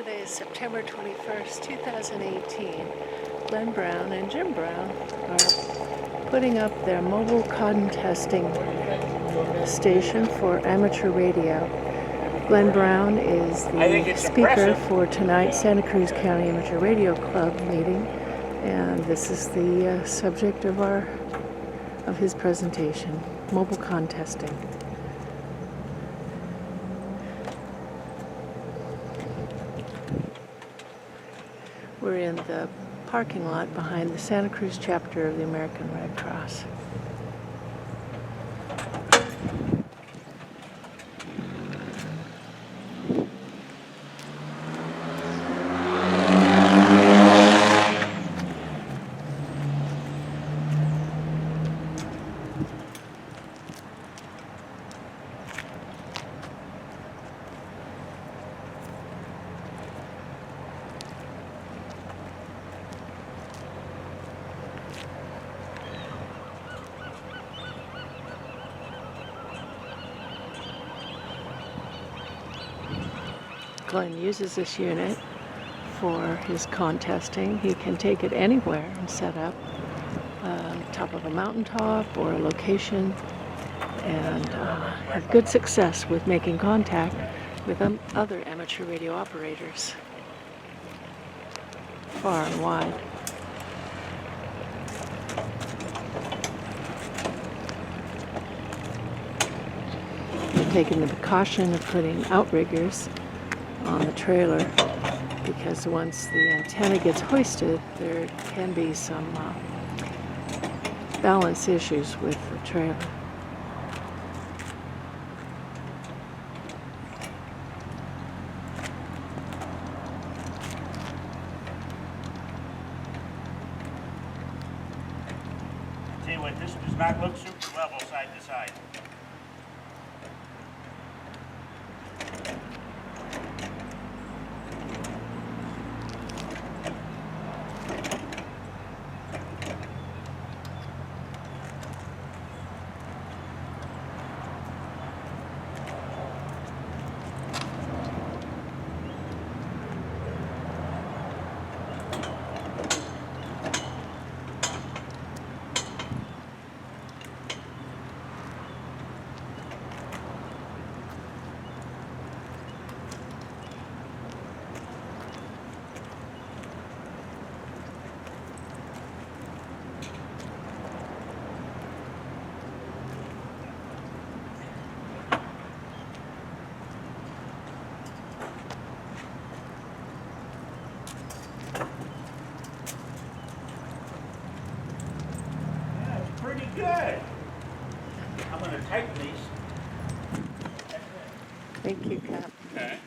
Today is September 21st, 2018. Glen Brown and Jim Brown are putting up their mobile cotton testing station for amateur radio. Glen Brown is the speaker for tonight's Santa Cruz County Amateur Radio Club meeting, and this is the subject of his presentation, mobile cotton testing. We're in the parking lot behind the Santa Cruz chapter of the American Red Cross. Glen uses this unit for his contesting. He can take it anywhere and set up top of a mountaintop or a location and have good success with making contact with other amateur radio operators far and wide. We've taken the precaution of putting outriggers on the trailer because once the antenna gets hoisted, there can be some balance issues with the trailer. Tell you what, this does not look super level side to side. Pretty good. I'm going to tighten these. Thank you, Cap. Okay.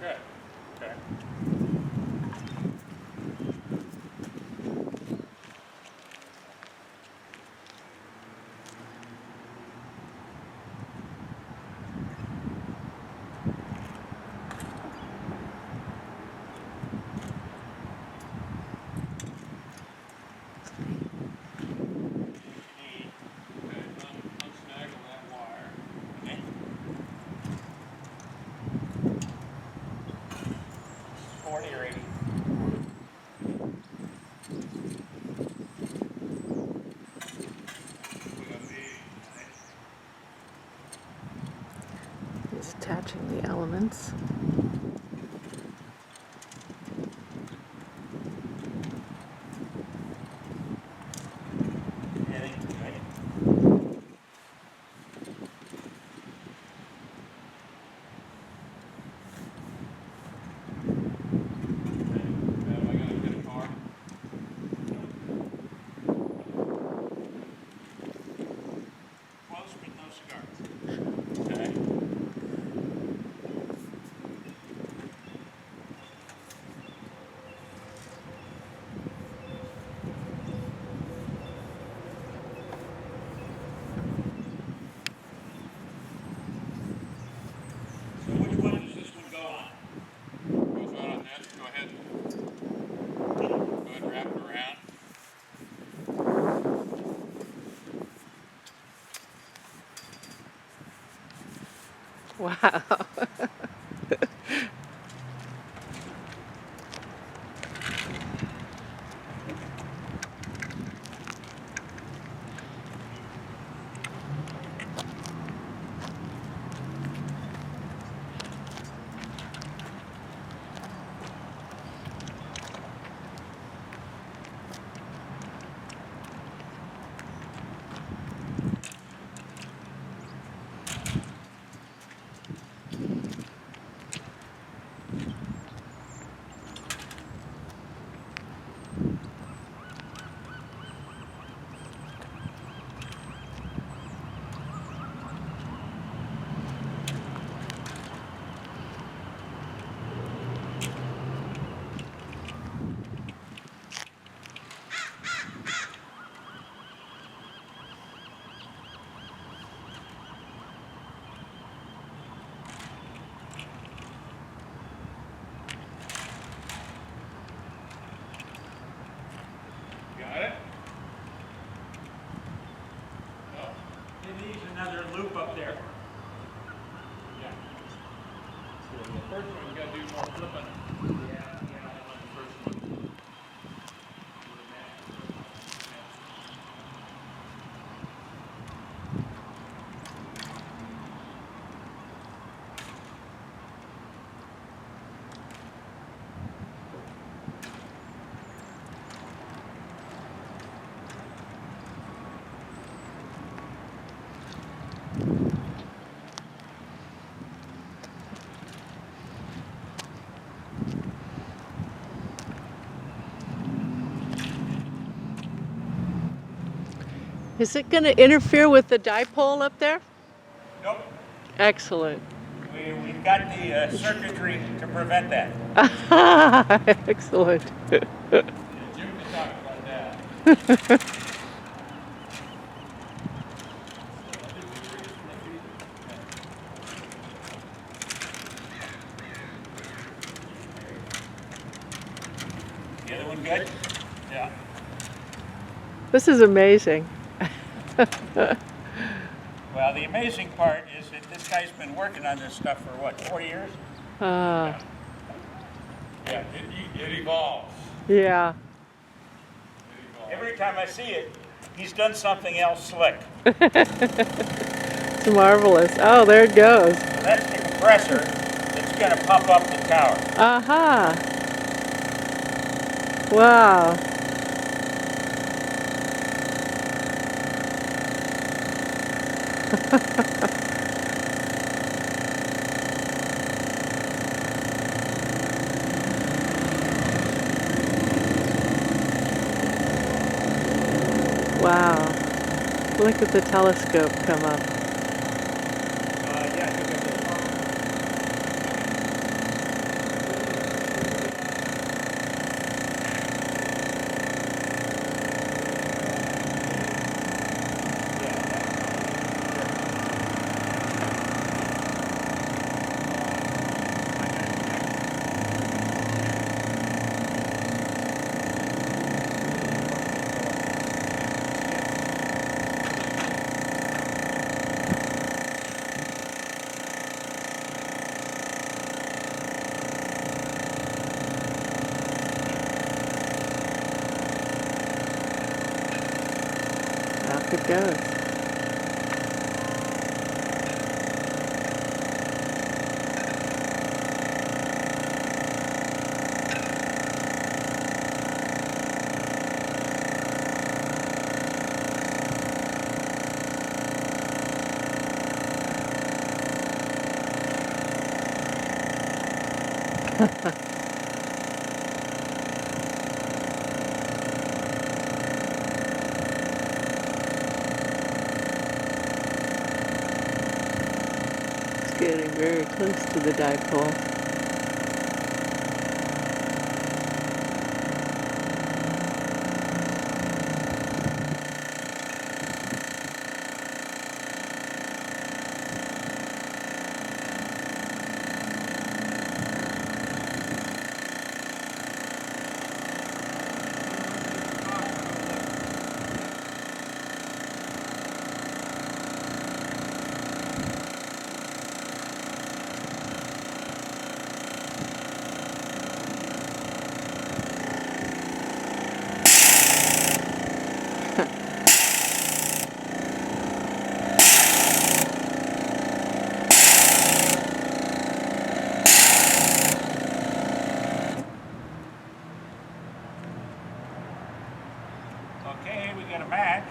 Good. Okay. Or 80. He's attaching the elements. Wow. Got it? Oh. It needs another loop up there. Yeah. So the first one, you gotta do more flipping. Yeah. On the first one. Is it going to interfere with the dipole up there? Nope. Excellent. We've got the circuitry to prevent that. Excellent. Yeah, Jim can talk about that. The other one good? Yeah. This is amazing. Well, the amazing part is that this guy's been working on this stuff for what, 40 years? Uh, Yeah, it evolves. yeah. It evolves. Every time I see it, he's done something else slick. It's marvelous. Oh, there it goes. So that's the compressor that's going to pump up the tower. Aha. Wow. Wow. Look at the telescope come up. Yeah, you got this pump. Off it goes. It's getting very close to the dipole. Okay, we got a match.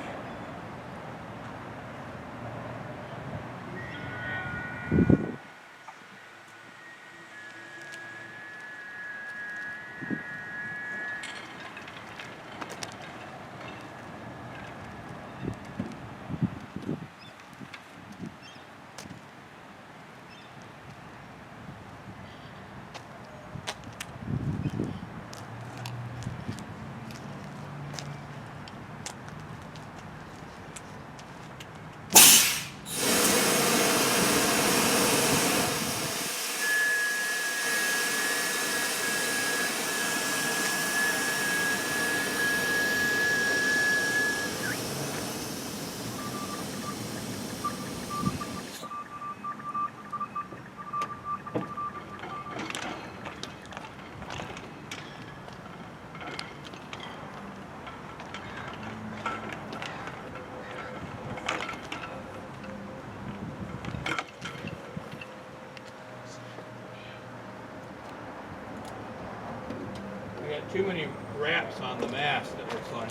We got too many wraps on the mast, it looks like.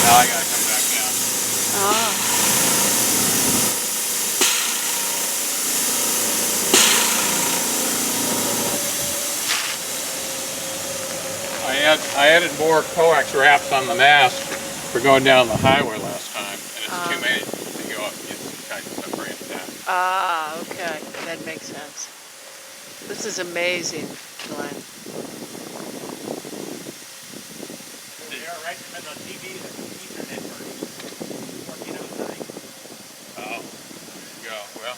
Now I gotta come back down. Ah. I added more coax wraps on the mast for going down the highway last time, and it's too many to go up. It's kind of separated down. Ah, okay. That makes sense. This is amazing, Glenn. They are right in the middle of TV, the Ethernet working outside. Oh, there you go. Well,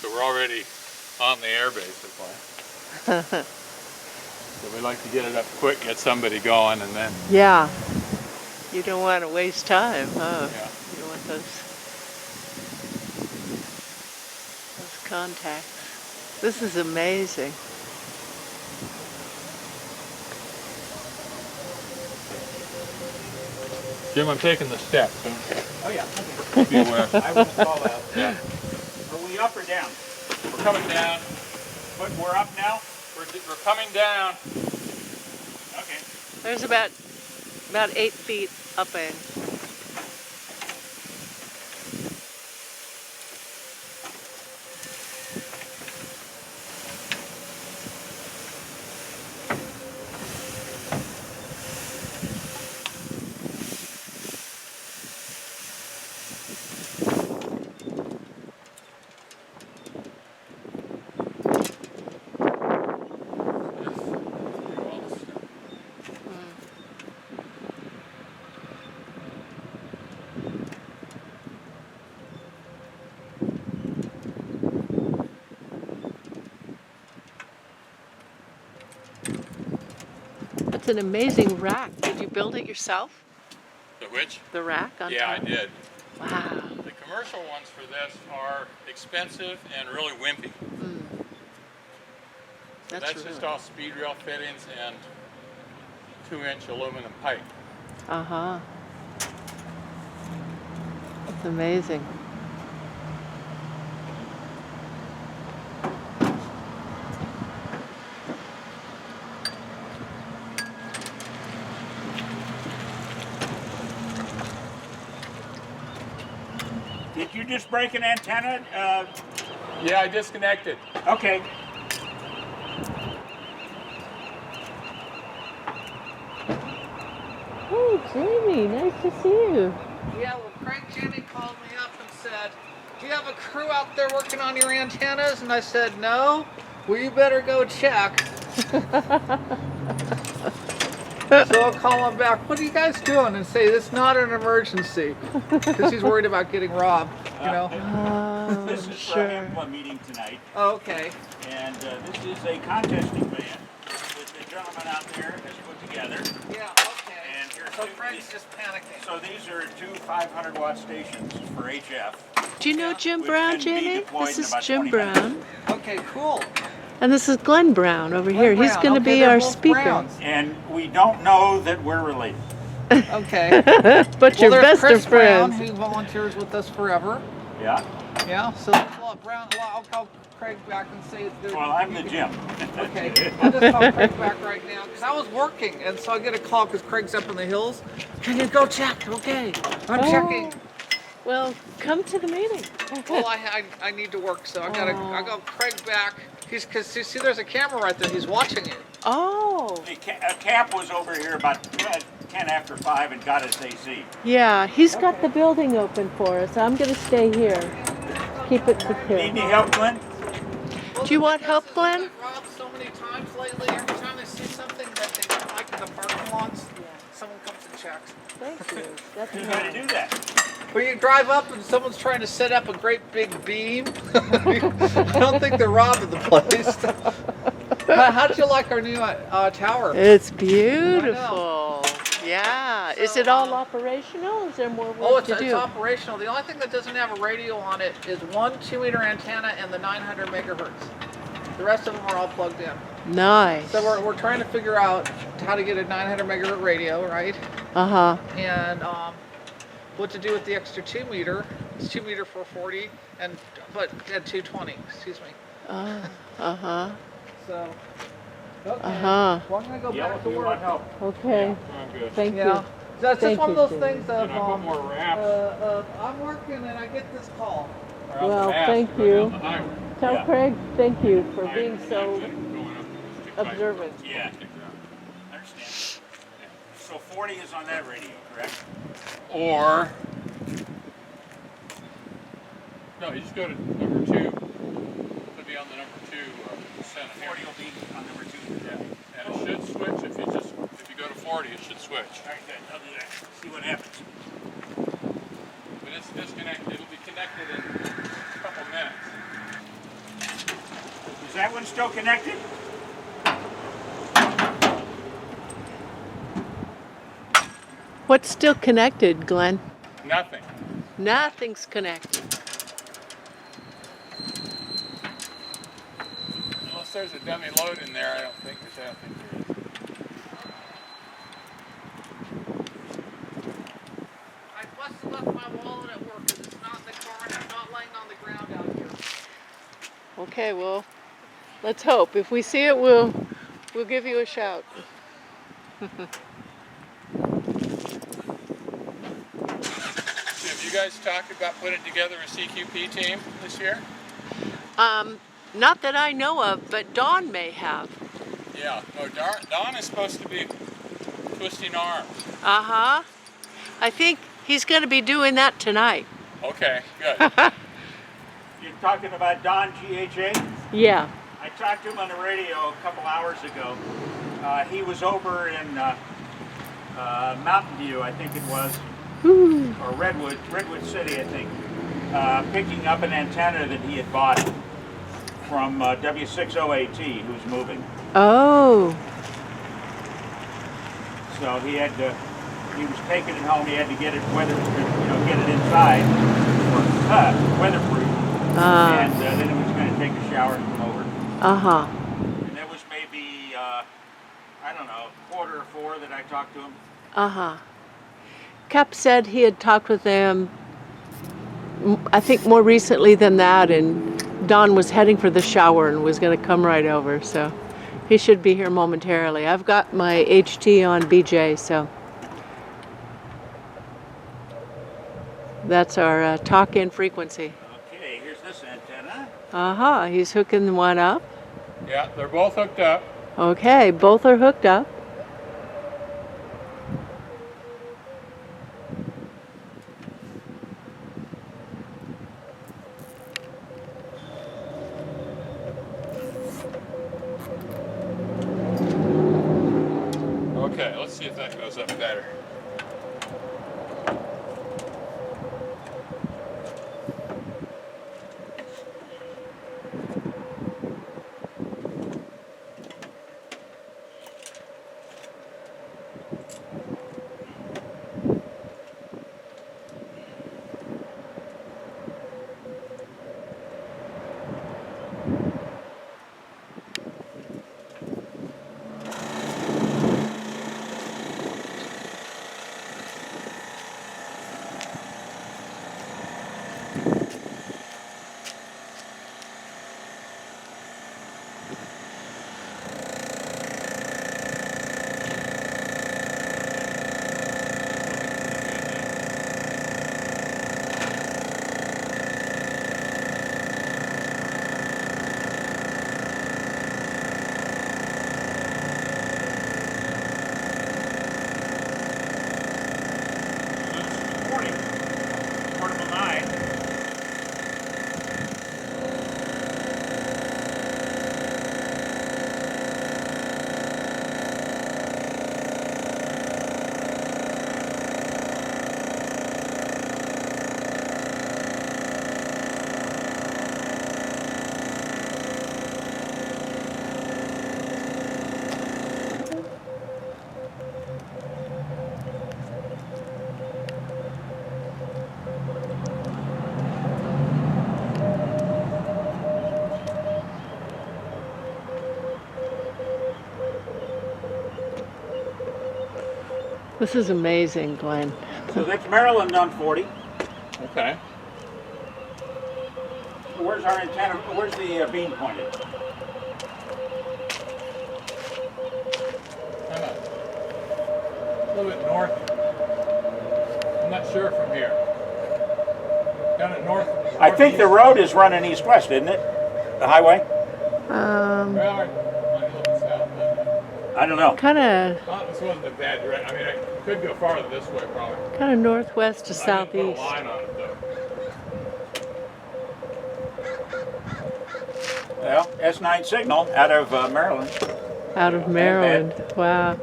so we're already on the air, basically. So we like to get it up quick, get somebody going, and then, Yeah. You don't want to waste time, huh? yeah. You want those contacts. This is amazing. Jim, I'm taking the steps. Oh yeah, Be aware. I will call out. Yeah. Are we up or down? We're coming down. But we're up now? We're coming down. Okay. There's about 8 feet up in. It's an amazing rack. Did you build it yourself? The which? The rack on Yeah, I top? did. Wow. The commercial ones for this are expensive and really wimpy. That's really... just all speed rail fittings and 2-inch aluminum pipe. Uh-huh. It's amazing. Did you just break an antenna? Yeah, I disconnected. Okay. Hey, Jamie, nice to see you. Yeah, well, Craig Jimmy called me up and said, do you have a crew out there working on your antennas? And I said, no. Well, you better go check. So I'll call him back. What are you guys doing? And say, it's not an emergency. Because he's worried about getting robbed, you know? Oh, This is for a sure. HAMPA meeting tonight, Oh, okay. and this is a contesting band that the gentleman out there has put together. Yeah, okay. And here's So two- Craig's just panicking. So these are two 500-watt stations for HF. Do you know Jim Which Brown, can be Jamie? deployed This in is about Jim 20 minutes. Brown. Okay, cool. And this is Glen Brown over here. He's Brown. going to Okay, be they're our both speaker. Browns. And we don't know that we're related. Okay. But you're Well, there's best Chris of friends. Brown, who volunteers with us forever. Yeah? Yeah, so there's a lot Brown. Well, I'll call Craig back and say there's. Well, I'm the Jim. Okay, I'll just call Craig back right now because I was working, and so I get a call because Craig's up in the hills. Can you go check? Okay, I'm Oh. checking. Well, come to the meeting. Well, I need to work, so I got Craig back. He's because see, there's a camera right there. He's watching you. Oh, A Cap was over here about 10 after 5 and got his AC. yeah. He's got the building open for us. I'm going to stay here. Keep it Need secure. any help, Glenn? Do you want help, Glenn? I've robbed so many times lately. Every time they see something that they don't like in the parking lots, someone comes and checks. Thank you. That's Who's going to do that? Well, you drive up and someone's trying to set up a great big beam. I don't think they're robbing the place. How'd you like our new tower? It's beautiful. Yeah. Is So, it all operational? Is there more Oh, work it's to do? operational. The only thing that doesn't have a radio on it is one 2-meter antenna and the 900 megahertz. The rest of them are all plugged in. Nice. So we're trying to figure out how to get a 900 megahertz radio, right? Uh-huh. And what to do with the extra 2-meter. It's 2-meter 440 but at 220. Excuse me. Uh-huh. So. Okay. Uh-huh. Well, I'm gonna go Yell back if to you work. want help. Okay. I'm good. Thank Yeah. you. That's just Thank one of you, those Jim. things of Can I put more wraps? I'm working and I get this call. Around the Well, mast thank to go you. down the highway. Tell Yeah. Craig thank you for I- being so connection going up to pipe. observant. Yeah. I understand. So 40 is on that radio, correct? Or, no, you just go to number 2. It'll be on the number 2 center 40 here. will be on number 2. Yeah, and it should switch if you go to 40, it should switch. All right, good. I'll do that. See what happens. But it's disconnected. It'll be connected in a couple minutes. Is that one still connected? What's still connected, Glenn? Nothing. Nothing's connected. Unless there's a dummy load in there, I don't think there is. I must have left my wallet at work because it's not in the car and it's not laying on the ground out here. Okay, well, let's hope. If we see it, we'll give you a shout. Have you guys talked about putting together a CQP team this year? Not that I know of, but Dawn may have. Yeah. No, Don is supposed to be twisting arms. Uh-huh. I think he's going to be doing that tonight. Okay, good. You're talking about Don GHA? Yeah. I talked to him on the radio a couple hours ago. He was over in Mountain View, I think it was, or Redwood City, I think, picking up an antenna that he had bought from W6OAT, who's moving. Oh. So he was taking it home. He had to get it get it inside, weatherproof, and then he was going to take a shower and come over. Uh-huh. And that was maybe, I don't know, 3:45 that I talked to him. Uh-huh. Cap said he had talked with them, I think more recently than that, and Don was heading for the shower and was going to come right over, so he should be here momentarily. I've got my HT on BJ, so That's our talk-in frequency. Okay, here's this antenna. Aha, he's hooking one up. Yeah, they're both hooked up. Okay, both are hooked up. Okay, let's see if that goes up better. This is amazing, Glenn. So that's Maryland on 40. Okay. Where's our antenna? Where's the beam pointed? Kind of a little bit north. I'm not sure from here. Kind of north. I think the road is running east-west, isn't it? The highway? Well, might be a little bit south, but I don't know. Kind of this wasn't a bad direction. I mean, I could go farther this way probably. kind of northwest to I didn't southeast. put a line on it though. Well, S9 signal out of Maryland. Out of Maryland. Wow.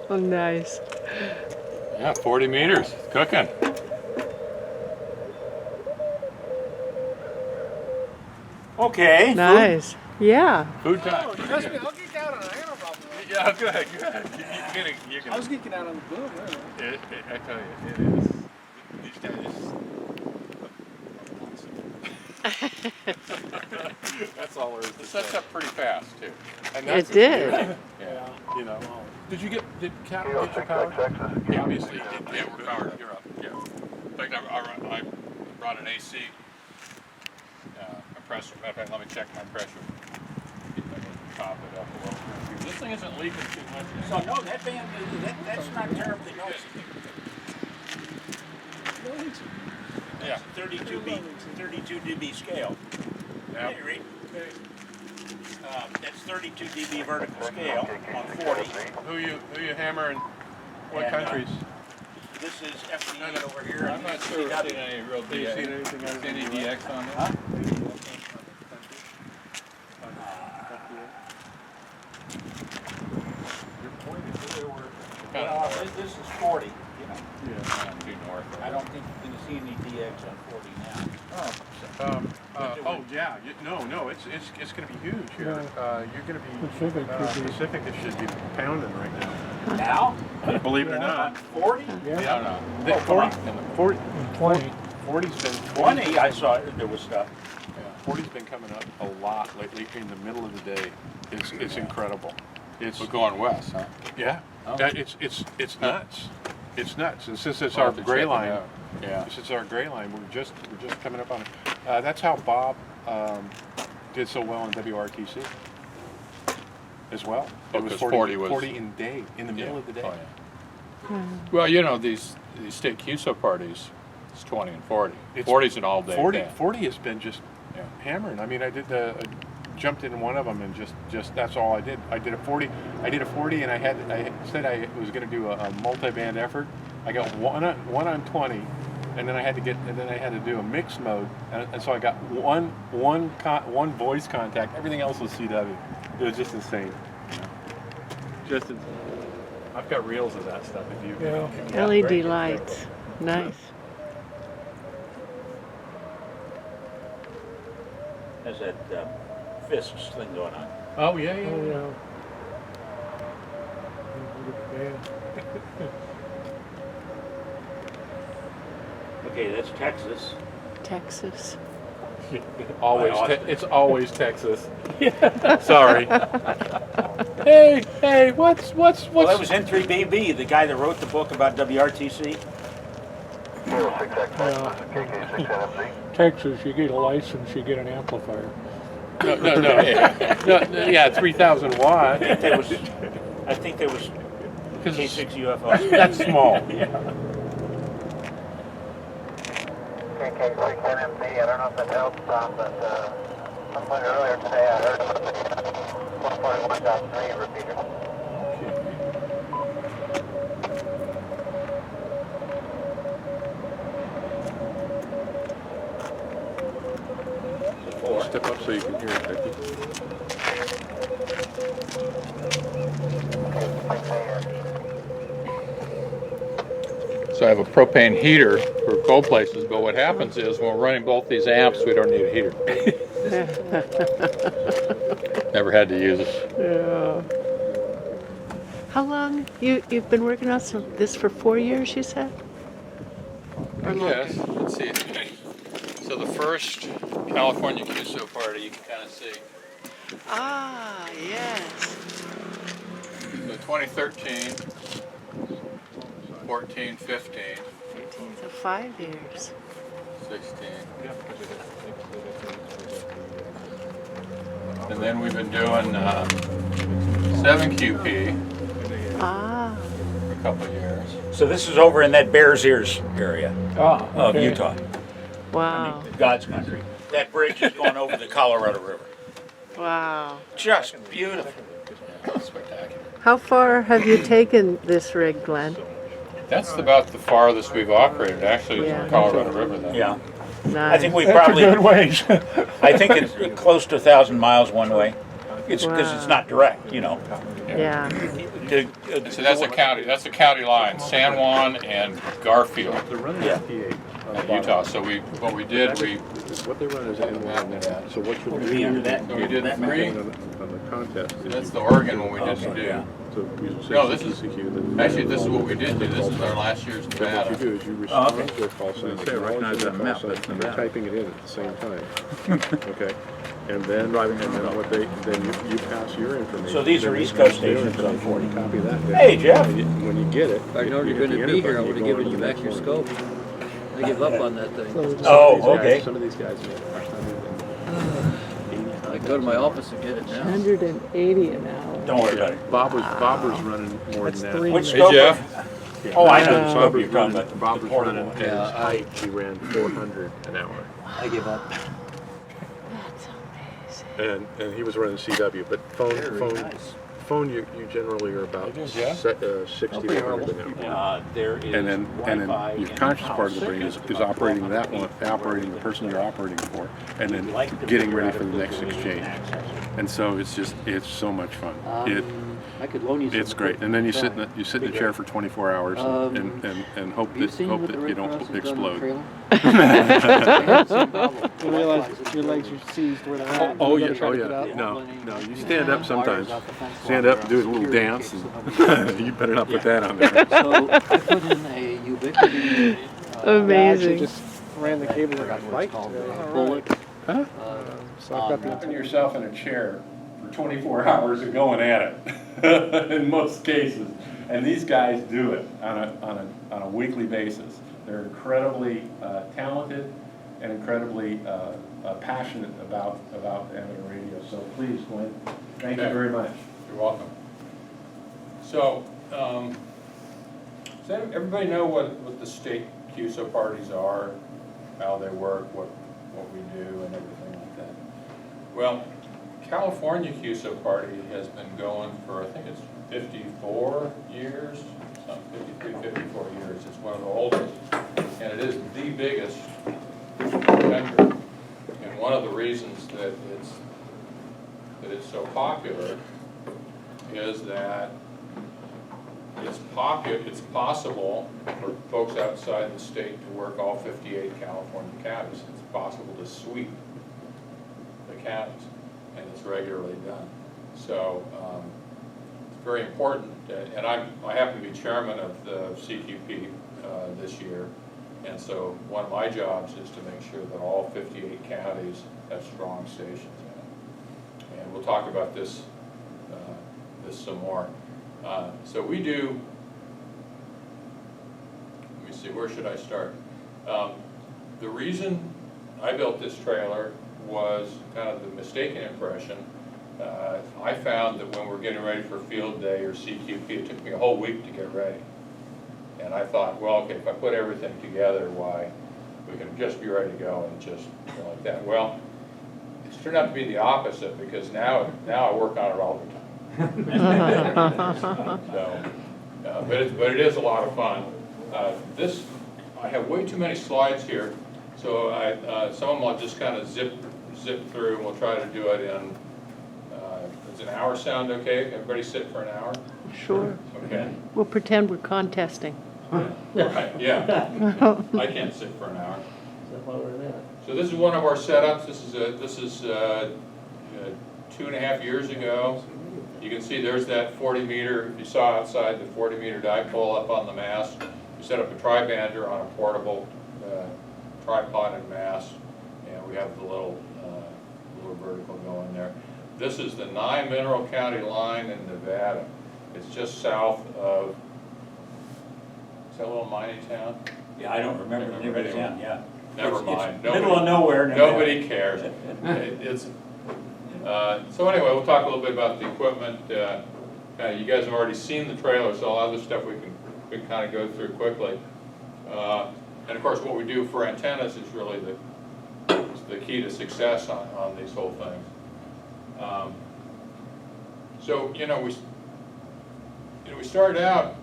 Nice. Yeah, 40 meters. Cooking. Okay. Nice. Yeah. Food time. Trust me, I'll geek out on it. I got no problem. Yeah, go ahead. You're I gonna, was geeking out on the boom. I tell you, it is. These guys. That's all there is. It sets up pretty fast too. And It did. Yeah. You know. Did Cat get your power? Yeah, obviously he did. Yeah, we're powered. You're up. Yeah. In fact, I brought an AC compressor. Matter of fact, let me check my pressure. See if I can pop it up a little bit. This thing isn't leaking too much. So no, that band, that's not terribly noisy. Yeah. 32 dB scale. Yeah. Hey, Reed. That's 32 dB vertical scale on 40. Who you hammering? What And, countries? This is FDE over here. I'm not sure we've seen any real DX. Any DX on this? Huh? Well, this is 40. You know, Yeah, not too north. I don't think you're going to see any DX on 40 now. Oh yeah, no, it's going to be huge here. You're going to be Pacific. It should be pounding right now. Now? Believe it or On not. 40? Yeah, no. Oh, come on. 40's been 20, I saw there was stuff. Yeah, 40's been coming up a lot lately in the middle of the day. It's incredible. It's going west, huh? yeah. Oh. It's nuts. It's nuts. And since it's our gray line, Yeah. since it's our gray line, we're just coming up on it. That's how Bob did so well in WRTC. as well. Oh, It was 'cause 40, 40 was- 40 in day, in the middle of the day. Oh, yeah. Well, you know, these state QSO parties, it's 20 and 40. It's 40 is an all-day 40, thing. 40 has been just Yeah. hammering. I mean, I jumped in one of them and just that's all I did. I did a 40, and I said I was going to do a multi-band effort. I got one on 20, and then I had to do a mixed mode, and so I got one voice contact. Everything else was CW. It was just insane. Just insane. I've got reels of that stuff. If you LED lights. Nice. There's that fists thing going on. Oh yeah. Okay, that's Texas. Texas. Always, By Austin. it's always Texas. Sorry. Hey, what's? Well, that was N3BB, the guy that wrote the book about WRTC. Texas, you get a license, you get an amplifier. No. Yeah, 3,000 watt. I think there was Because K6 UFO. that's small. KK6 NMC, I don't know if that helps, Tom, but some point earlier today I heard about the 1.1.3 repeater. Step up so you can hear it, Becky. So I have a propane heater for cold places, but what happens is when we're running both these amps, we don't need a heater. Never had to use it. Yeah. How long? You've been working on this for 4 years, you said? Or longer? Yes, let's see. So the first California QSO party, you can kind of see. Ah, yes. So 2013, 14, 15, 15, so 5 years. 16. And then we've been doing 7QP Ah, for a couple of years. So this is over in that Bears Ears area Ah, of okay. Utah. wow. God's country. That bridge is going over the Colorado River. Wow. Just beautiful. Yeah, spectacular. How far have you taken this rig, Glenn? That's about the farthest we've operated, actually, is Yeah. the Colorado River. Then. Yeah. Nice. I think we That's probably, a good ways. I think it's close to 1,000 miles one way. It's because it's Wow. not direct, you know. Yeah. So that's a county. That's a county line, San Juan and Garfield, They're running Yeah. FTA Utah. So what we did, what they run is N1. So what you'll Be under that. So we did that three. on the contest. That's the Oregon one we didn't do. yeah. So you say No, this is SCCARC, then- actually this is what we did do. This is our last year's Then what you Nevada. do is you respond okay. to a call sign, Say, I recognize that map, sign, that's and they're Nevada. typing it in at the same time. Okay, and then you pass your information. So these then are they East Coast pass their stations on information, 40. you copy that down. Hey, Jeff. And when you get it, If I'd known you were going to be here, I would have given you back your scope. I give up on that thing. Oh, okay. Some of these guys make 180. I go to my office and get it now. 180 an hour. Don't worry about it. Bob was running more than that. Which Hey, scope? Jeff. Oh, I know the Bob scope was you're talking running, about. Bob The was portable running one. at his height, he ran 400 an hour. I give up. That's amazing. And he was running CW, but phone you generally are about It is, yeah. 60 to 100 an hour. There is And then Wi-Fi your in conscious the part of the house. brain is operating that one, operating the person you're operating for, and then getting ready for the next exchange. And so it's so much fun. I could loan you some. It's great. And then you sit in the chair for 24 hours and hope Have you that seen what the you Red don't Cross has done on the explode. trailer? You realize your legs are seized where they're at. Oh You yeah, gotta try oh to get yeah. up. No. You stand up sometimes. Stand up, do a little dance, and you better not put that on there. So I put in a ubiquity. I actually Amazing. just ran the cable and got biked. Bullet. So I've got Putting the yourself in a chair for 24 hours and going at it, in most cases. And these guys do it on a weekly basis. They're incredibly talented and incredibly passionate about amateur radio. So please, Glenn, thank you very much. You're welcome. So, does everybody know what the state CUSO parties are, how they work, what we do, and everything like that? Well, California CUSO party has been going for, I think it's 54 years, some 53, 54 years. It's one of the oldest, and it is the biggest in the country. And one of the reasons that it's so popular is that it's possible for folks outside the state to work all 58 California counties. It's possible to sweep the counties, and it's regularly done. So it's very important, and I happen to be chairman of the CQP this year, and so one of my jobs is to make sure that all 58 counties have strong stations in it. And we'll talk about this some more. So we do, let me see, where should I start? The reason I built this trailer was kind of the mistaken impression. I found that when we're getting ready for field day or CQP, it took me a whole week to get ready. And I thought, well, okay, if I put everything together, why, we can just be ready to go and just go like that. Well, it's turned out to be the opposite, because now I work on it all the time. So, but it is a lot of fun. I have way too many slides here, so some of them I'll just kind of zip through, and we'll try to do it in. Does an hour sound okay? Everybody sit for an hour? Sure. Okay. We'll pretend we're contesting. Right, yeah. I can't sit for an hour. So this is one of our setups. This is 2.5 years ago. You can see there's that 40 meter, you saw outside, the 40 meter dipole up on the mast. We set up a tri-bander on a portable tripod and mast, and we have the little vertical going there. This is the 9 Mineral County line in Nevada. It's just south of, is that a little mining town? Yeah, I don't remember the name of the town, yeah. Never It's mind. middle of nowhere. Nobody cares. So anyway, we'll talk a little bit about the equipment. You guys have already seen the trailer, so a lot of this stuff we can kind of go through quickly. And of course, what we do for antennas is really the key to success on these whole things. So we started out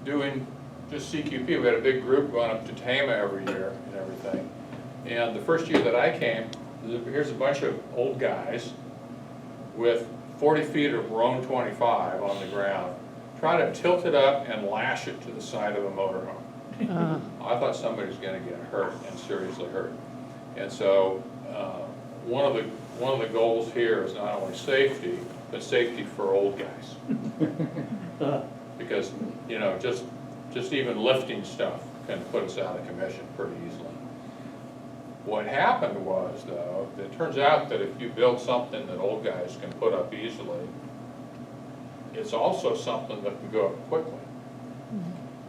doing just CQP. We had a big group going up to Tama every year and everything. And the first year that I came, here's a bunch of old guys with 40 feet of Roan 25 on the ground, trying to tilt it up and lash it to the side of a motorhome. I thought somebody was going to get hurt, and seriously hurt. And so one of the goals here is not only safety, but safety for old guys. Because just even lifting stuff can put us out of commission pretty easily. What happened was, though, it turns out that if you build something that old guys can put up easily, it's also something that can go up quickly.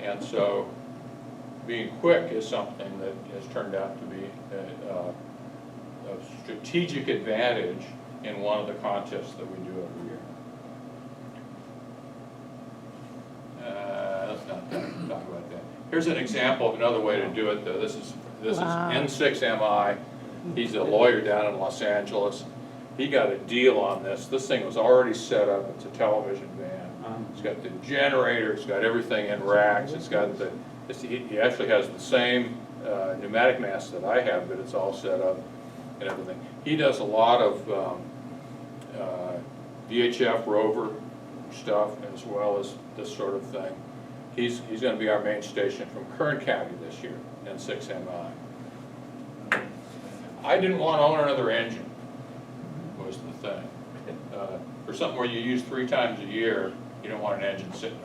And so being quick is something that has turned out to be a strategic advantage in one of the contests that we do every year. Let's not talk about that. Here's an example of another way to do it, though. This is N6MI. He's a lawyer down in Los Angeles. He got a deal on this. This thing was already set up. It's a television van. It's got the generator. It's got everything in racks. It's got he actually has the same pneumatic mast that I have, but it's all set up and everything. He does a lot of VHF rover stuff as well as this sort of thing. He's going to be our main station from Kern County this year, N6MI. I didn't want to own another engine, was the thing. For something where you use 3 times a year, you don't want an engine sitting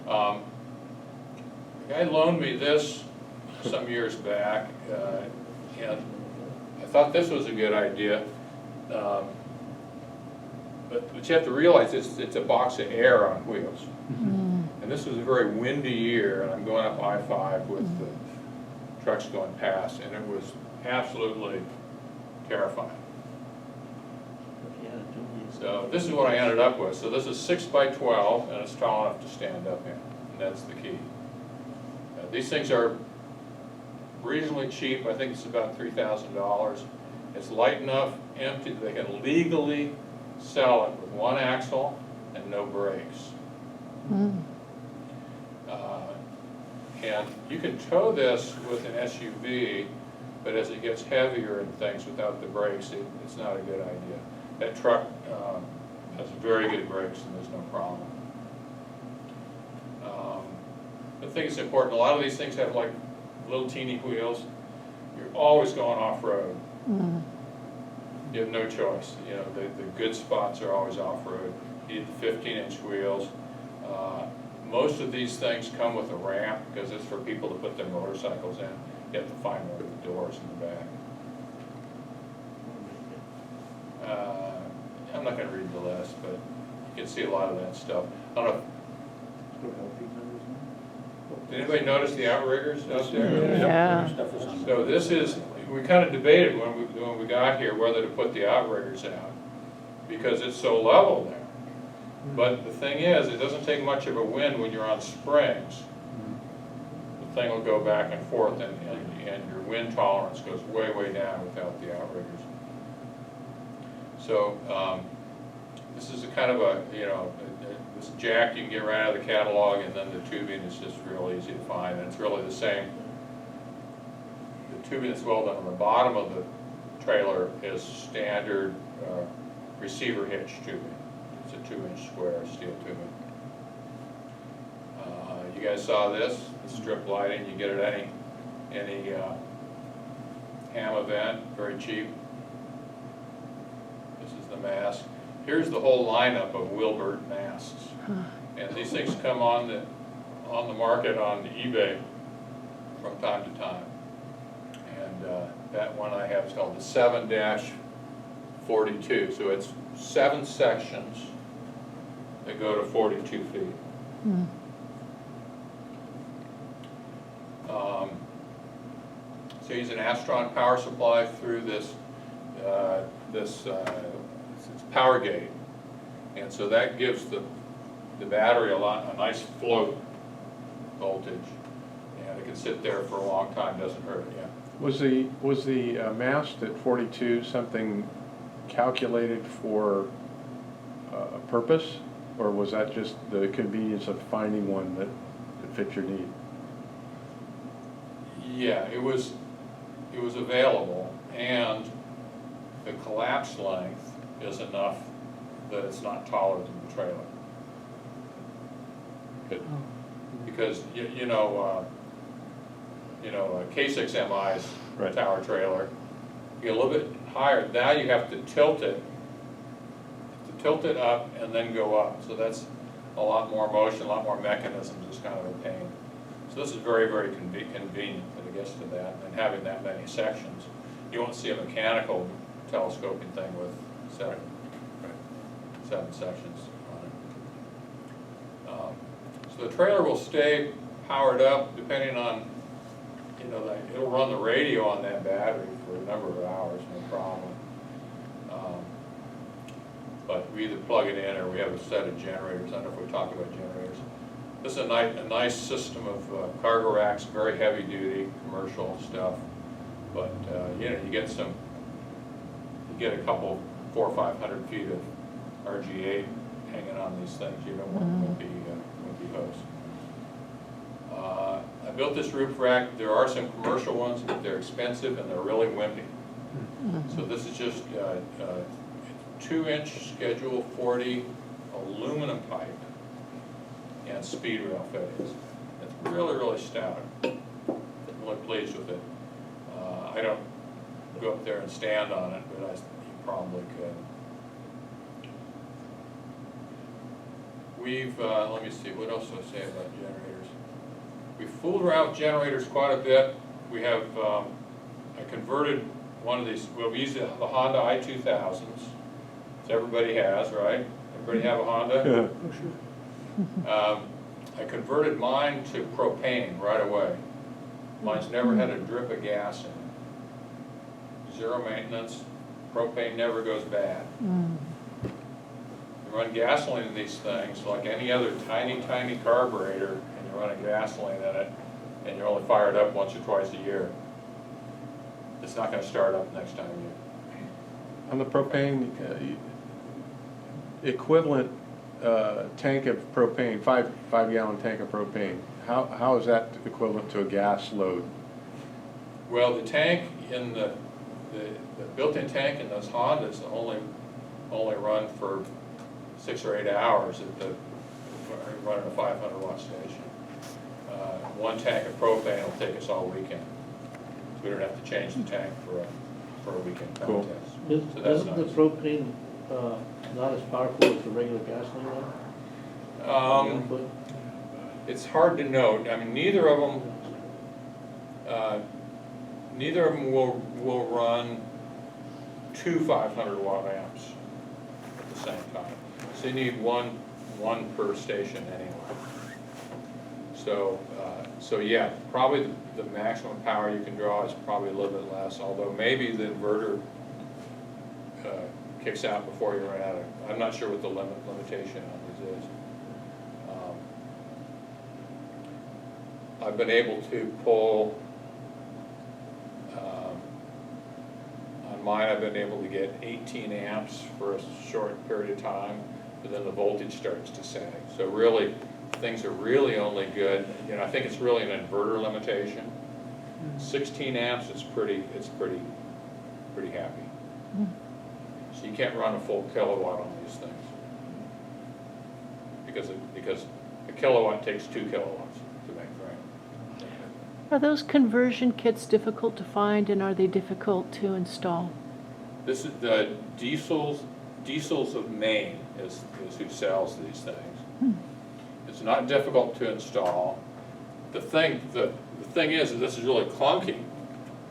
around. The guy loaned me this some years back, and I thought this was a good idea. But you have to realize it's a box of air on wheels. And this was a very windy year, and I'm going up I-5 with the trucks going past, and it was absolutely terrifying. So So this is what I ended up with. So this is 6 by 12, and it's tall enough to stand up in, and that's the key. These things are reasonably cheap. I think it's about $3,000. It's light enough, empty, they can legally sell it with one axle and no brakes. And you can tow this with an SUV, but as it gets heavier and things without the brakes, it's not a good idea. That truck has very good brakes and there's no problem. I think it's important, a lot of these things have like little teeny wheels. You're always going off-road. You have no choice. You know, the good spots are always off-road. You need the 15-inch wheels. Most of these things come with a ramp because it's for people to put their motorcycles in. You have to find one with the doors in the back. I'm not going to read the list, but you can see a lot of that stuff. I don't know. Did anybody notice the outriggers out there? Yeah. So this is, we kind of debated when we got here whether to put the outriggers out because it's so level there. But the thing is, it doesn't take much of a wind when you're on springs. The thing will go back and forth, and your wind tolerance goes way, way down without the outriggers. So this is a kind of a, you know, this jack you can get right out of the catalog, and then the tubing is just real easy to find, and it's really the same. The tubing that's welded on the bottom of the trailer is standard receiver hitch tubing. It's a 2-inch square steel tubing. You guys saw this, the strip lighting. You get it at any ham event, very cheap. This is the mask. Here's the whole lineup of Wilbert masks, and these things come on the market on eBay from time to time. And that one I have is called the 7-42. So it's 7 sections that go to 42 feet. So use an Astron power supply through this power gate, and so that gives the battery a nice float voltage, and it can sit there for a long time, doesn't hurt. Yeah. Was the mast at 42 something calculated for a purpose, or was that just the convenience of finding one that fit your need? Yeah, it was available, and the collapse length is enough that it's not taller than the trailer. Because you know K6MI's right. Tower trailer, you get a little bit higher. Now you have to tilt it up and then go up. So that's a lot more motion, a lot more mechanisms. It's kind of a pain. So this is very, very convenient that it gets to that, and having that many sections. You won't see a mechanical telescoping thing with seven sections on it. So the trailer will stay powered up depending on, it'll run the radio on that battery for a number of hours, no problem. But we either plug it in or we have a set of generators. I don't know if we talk about generators. This is a nice system of cargo racks, very heavy duty commercial stuff. But you get a couple 400 or 500 feet of RG8 hanging on these things. You don't want to be hosed. I built this roof rack. There are some commercial ones, but they're expensive and they're really windy. So this is just 2-inch Schedule 40 aluminum pipe and speed rail fittings. It's really, really stout. I'm really pleased with it. I don't go up there and stand on it, but you probably could. We've, let me see, what else do I say about generators? We've fooled around with generators quite a bit. We have, I converted one of these, well, we use the Honda i2000s. So everybody has, right? Everybody have a Honda? Yeah. I converted mine to propane right away. Mine's never had a drip of gas in it. Zero maintenance. Propane never goes bad. run gasoline in these things like any other tiny carburetor, and you're running gasoline in it, and you're only fired up once or twice a year, it's not going to start up next time you. On the propane, equivalent tank of propane, five gallon tank of propane, how is that equivalent to a gas load? Well, the tank in the built-in tank in those Hondas only run for 6 or 8 hours at the running a 500 watt station. One tank of propane will take us all weekend. So we don't have to change the tank for a weekend Cool. contest. So that's Isn't the nice. propane not as powerful as the regular gasoline one? It's hard to know. I mean, neither of them will run 2 500 watt amps at the same time. So you need one per station anyway. So yeah, probably the maximum power you can draw is probably a little bit less, although maybe the inverter kicks out before you run out of, I'm not sure what the limitation on these is. I've been able to pull, on mine I've been able to get 18 amps for a short period of time, but then the voltage starts to sag. So really, things are really only good, you know, I think it's really an inverter limitation. 16 amps is pretty happy. So you can't run a full kilowatt on these things. Because a kilowatt takes 2 kilowatts to make, right? Are those conversion kits difficult to find, and are they difficult to install? This is the Diesels of Maine is who sells these things. It's not difficult to install. The thing is this is really clunky.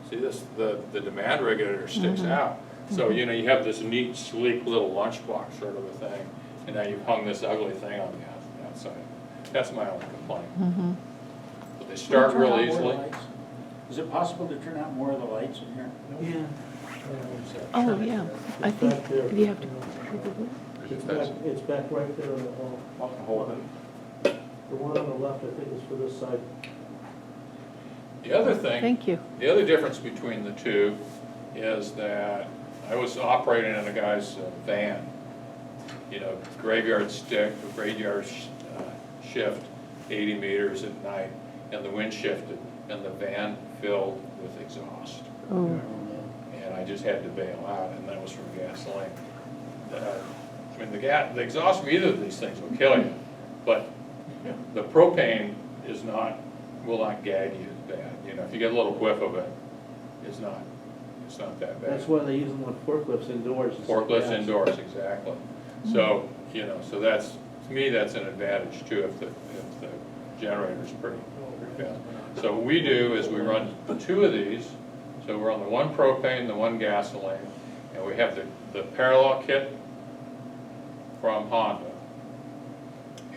See this, the demand regulator sticks out. So you know you have this neat, sleek little lunchbox sort of a thing, and now you've hung this ugly thing on the outside. That's my only complaint. But they start real easily. Is it possible to turn out more of the lights in here? Yeah. Oh, yeah. I think back there. you have to. It's back right there on the wall. The one on the left, I think, is for this side. The other thing, Thank you. the other difference between the two is that I was operating in a guy's van, you know, graveyard shift, 80 meters at night, and the wind shifted, and the van filled with exhaust. Oh, And I just had to bail out, and that was from gasoline. I mean, the exhaust from either of these things will kill you, but the propane will not gag you as bad. You know, if you get a little whiff of it, it's not that bad. That's why they use them on forklifts indoors. Forklifts indoors, exactly. So, you know, so that's, to me, that's an advantage too, if the generator's pretty fast. So what we do is we run 2 of these, so we're on the one propane, the one gasoline, and we have the parallel kit from Honda.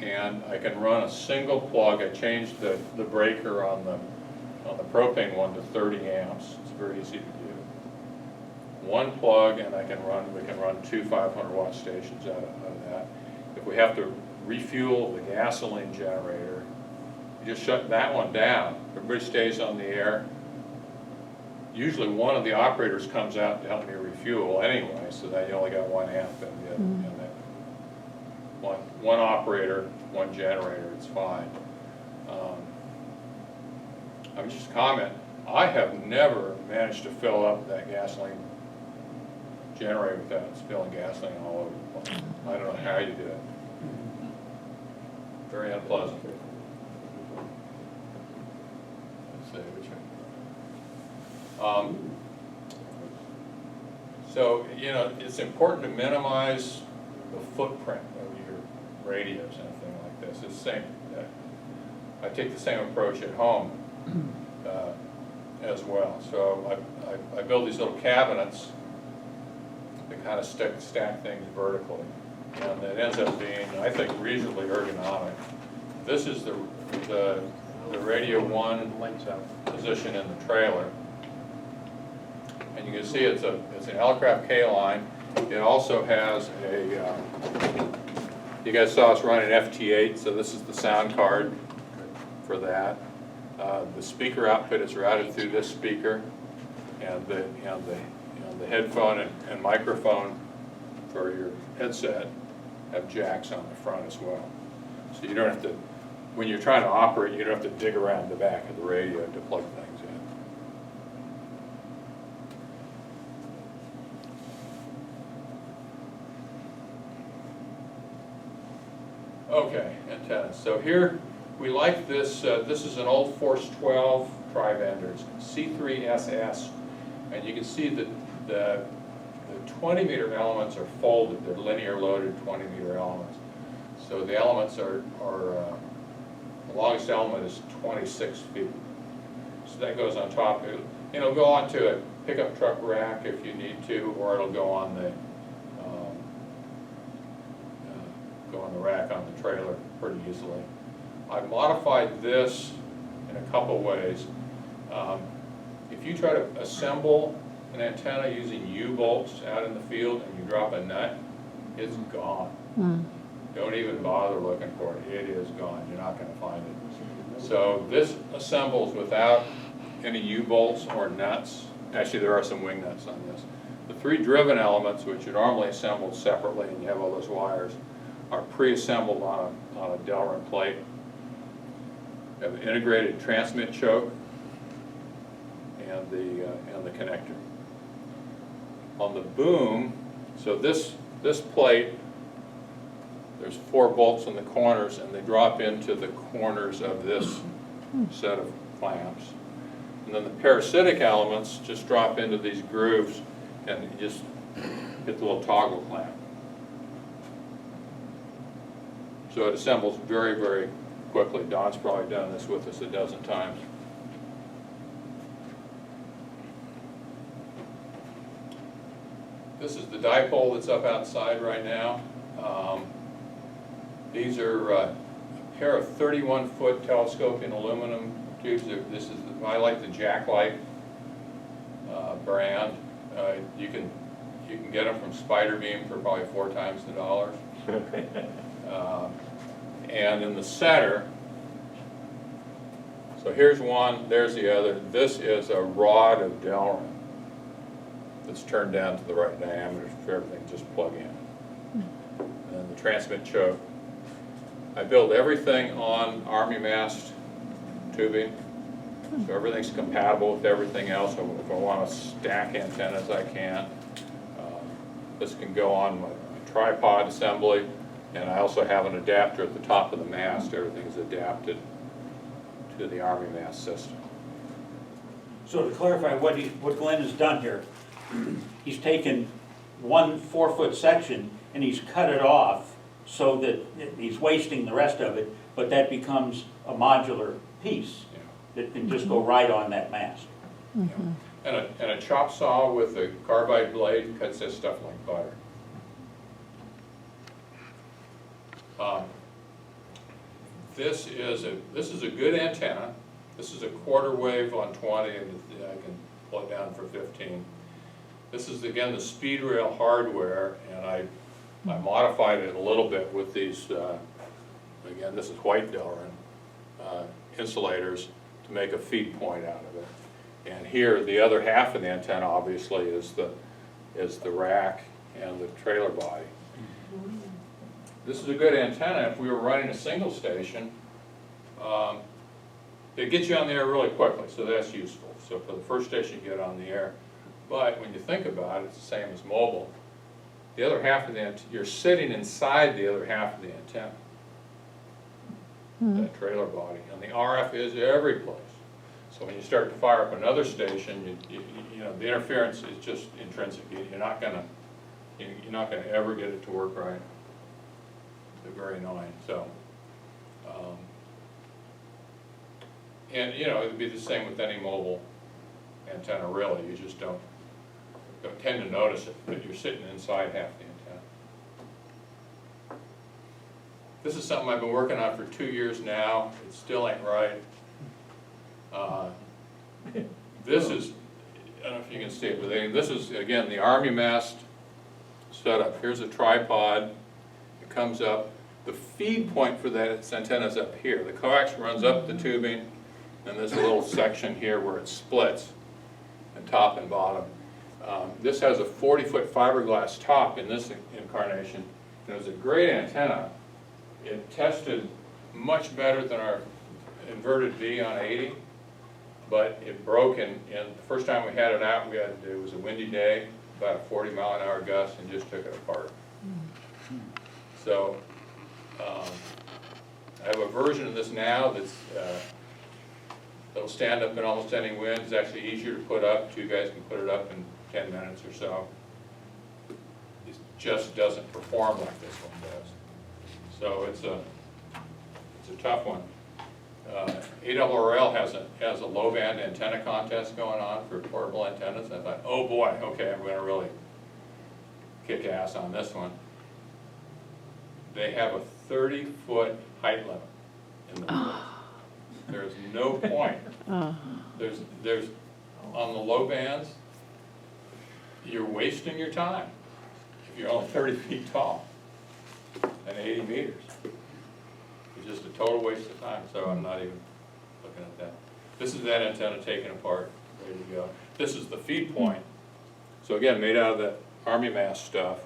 And I can run a single plug. I changed the breaker on the propane one to 30 amps. It's very easy to do. One plug, and we can run 2 500 watt stations out of that. If we have to refuel the gasoline generator, you just shut that one down. Everybody stays on the air. Usually one of the operators comes out to help me refuel anyway, so that you only got 1 amp and that one operator, one generator, it's fine. I would just comment, I have never managed to fill up that gasoline generator without spilling gasoline all over the place. I don't know how you do it. Very unpleasant. Let's see, which one? So, you know, it's important to minimize the footprint of your radios and everything like this. It's the same. I take the same approach at home as well. So I build these little cabinets that kind of stack things vertically, and it ends up being, I think, reasonably ergonomic. This is the Radio 1 position in the trailer, and you can see it's an L-Craft K line. It also has a You guys saw us running FT8, so this is the sound card for that. The speaker output is routed through this speaker, and the headphone and microphone for your headset have jacks on the front as well. So you don't have to, when you're trying to operate, you don't have to dig around the back of the radio to plug things in. Okay, antennas. So here, we like this. This is an old Force 12 tri-bender. It's C3SS, and you can see that the 20-meter elements are folded. They're linear loaded 20-meter elements. So the elements are the longest element is 26 feet. So that goes on top. It'll go onto a pickup truck rack if you need to, or it'll go on the rack on the trailer pretty easily. I've modified this in a couple ways. If you try to assemble an antenna using U-bolts out in the field and you drop a nut, it's gone. Don't even bother looking for it. It is gone. You're not going to find it. So this assembles without any U-bolts or nuts. Actually, there are some wing nuts on this. The 3 driven elements, which are normally assembled separately, and you have all those wires, are pre-assembled on a Delrin plate. You have an integrated transmit choke and the connector. On the boom, so this plate, there's 4 bolts in the corners, and they drop into the corners of this set of clamps. And then the parasitic elements just drop into these grooves, and you just hit the little toggle clamp. So it assembles very, very quickly. Don's probably done this with us a dozen times. This is the dipole that's up outside right now. These are a pair of 31-foot telescoping aluminum tubes. I like the Jacklite brand. You can get them from Spider Beam for probably 4 times the dollars. And in the center, so here's one, there's the other. This is a rod of Delrin that's turned down to the right diameter for everything just plug in. And the transmit choke. I build everything on Army mast tubing, so everything's compatible with everything else. If I want to stack antennas, I can. This can go on my tripod assembly, and I also have an adapter at the top of the mast. Everything's adapted to the Army mast system. So to clarify what Glenn has done here, he's taken one 4-foot section and he's cut it off so that he's wasting the rest of it, but that becomes a modular piece that can just go right on that mast. And a chop saw with a carbide blade cuts this stuff like butter. This is a good antenna. This is a quarter wave on 20, and I can pull it down for 15. This is again the speed rail hardware, and I modified it a little bit with these. Again, this is white Delrin insulators to make a feed point out of it. And here, the other half of the antenna obviously is the rack and the trailer body. This is a good antenna. If we were running a single station, it gets you on the air really quickly, so that's useful. So for the first station, you get on the air. But when you think about it, it's the same as mobile. The other half of the antenna, you're sitting inside the other half of the antenna, that trailer body, and the RF is every place. So when you start to fire up another station, you know the interference is just intrinsic. You're not gonna ever get it to work right. They're very annoying. So, and you know it'd be the same with any mobile antenna. Really, you just don't tend to notice it, but you're sitting inside half the antenna. This is something I've been working on for 2 years now. It still ain't right. This is, I don't know if you can see it, but this is, again, the Army mast setup. Here's a tripod. It comes up. The feed point for that antenna is up here. The coax runs up the tubing, and there's a little section here where it splits, and top and bottom. This has a 40-foot fiberglass top in this incarnation, and it was a great antenna. It tested much better than our inverted V on 80, but it broke, and the first time we had it out, it was a windy day, about a 40-mile-an-hour gust, and just took it apart. So I have a version of this now that'll stand up in almost any wind. It's actually easier to put up. Two guys can put it up in 10 minutes or so. It just doesn't perform like this one does. So it's a tough one. ARRL has a low band antenna contest going on for portable antennas. I thought, oh boy, okay, I'm going to really kick ass on this one. They have a 30-foot height limit in the woods. There's no point. There's on the low bands, you're wasting your time if you're only 30 feet tall and 80 meters. It's just a total waste of time, so I'm not even looking at that. This is that antenna taken apart, ready to go. This is the feed point. So again, made out of that Army mast stuff.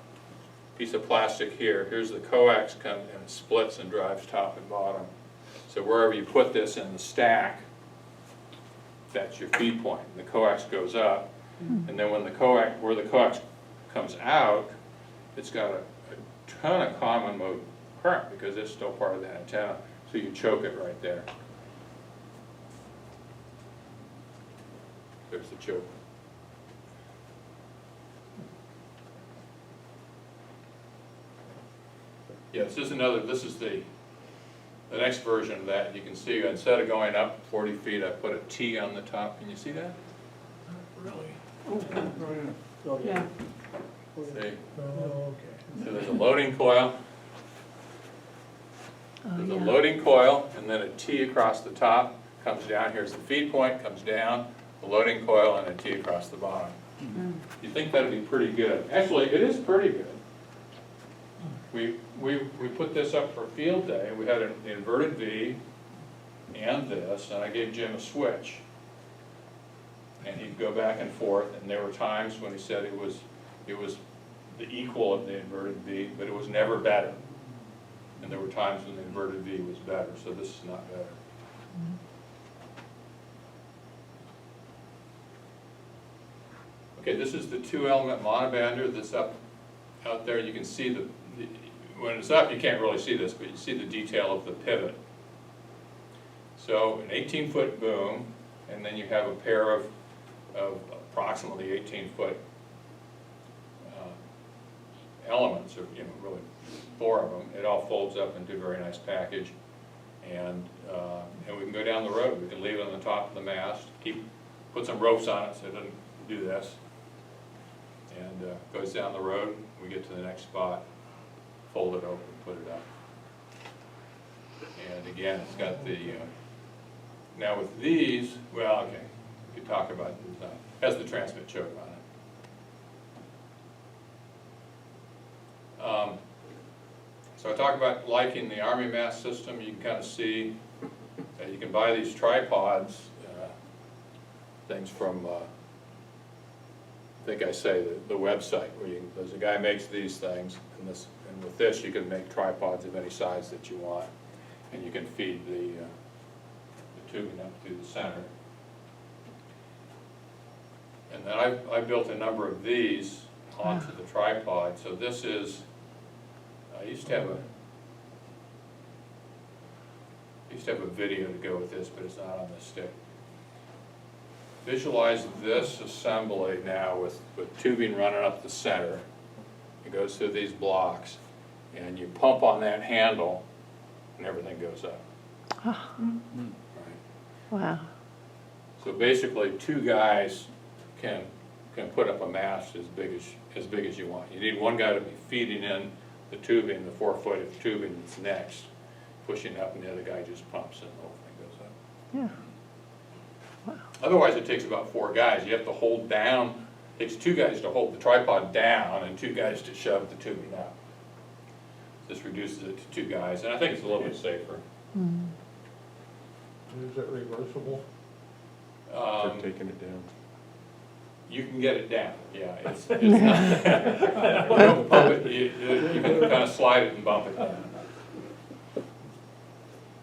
Piece of plastic here. Here's the coax and it splits and drives top and bottom. So wherever you put this in the stack, that's your feed point. The coax goes up, and then when where the coax comes out, it's got a ton of common mode current because it's still part of that antenna. So you choke it right there. There's the choke. Yeah, this is the next version of that. You can see instead of going up 40 feet, I put a T on the top. Can you see that? Oh, Yeah. See? Oh, okay. So there's a loading coil. There's a loading coil, and then a T across the top comes down. Here's the feed point, comes down, the loading coil, and a T across the bottom. You think that'd be pretty good. Actually, it is pretty good. We put this up for field day. We had an inverted V and this, and I gave Jim a switch. And he'd go back and forth, and there were times when he said it was the equal of the inverted V, but it was never better. And there were times when the inverted V was better, so this is not better. Okay, this is the 2-element monobander that's up out there. You can see when it's up, you can't really see this, but you see the detail of the pivot. So an 18-foot boom, and then you have a pair of approximately 18-foot elements, or really 4 of them. It all folds up into a very nice package, and we can go down the road. We can leave it on the top of the mast, put some ropes on it so it doesn't do this, and goes down the road. We get to the next spot, fold it over, put it up, and again, it's got the. Now with these, well, okay, we could talk about the design. It has the transmit choke on it. So I talk about liking the Army mast system. You can kind of see that you can buy these tripods, things from, I think I say the website, where there's a guy makes these things, and with this you can make tripods of any size that you want, and you can feed the tubing up through the center. And then I built a number of these onto the tripod. So this is, I used to have a video to go with this, but it's not on the stick. Visualize this assembly now with tubing running up the center. It goes through these blocks, and you pump on that handle, and everything goes up. Oh. Right. Wow. So basically, 2 guys can put up a mast as big as you want. You need one guy to be feeding in the tubing, the 4 foot of tubing that's next, pushing up, and the other guy just pumps and the whole thing goes up. Yeah. Wow. Otherwise, it takes about 4 guys. You have to hold down. It takes 2 guys to hold the tripod down and 2 guys to shove the tubing up. This reduces it to 2 guys, and I think it's a little bit safer. Is it reversible? For taking it down. You can get it down, yeah, it's not, you don't pump it, you can kind of slide it and bump it down.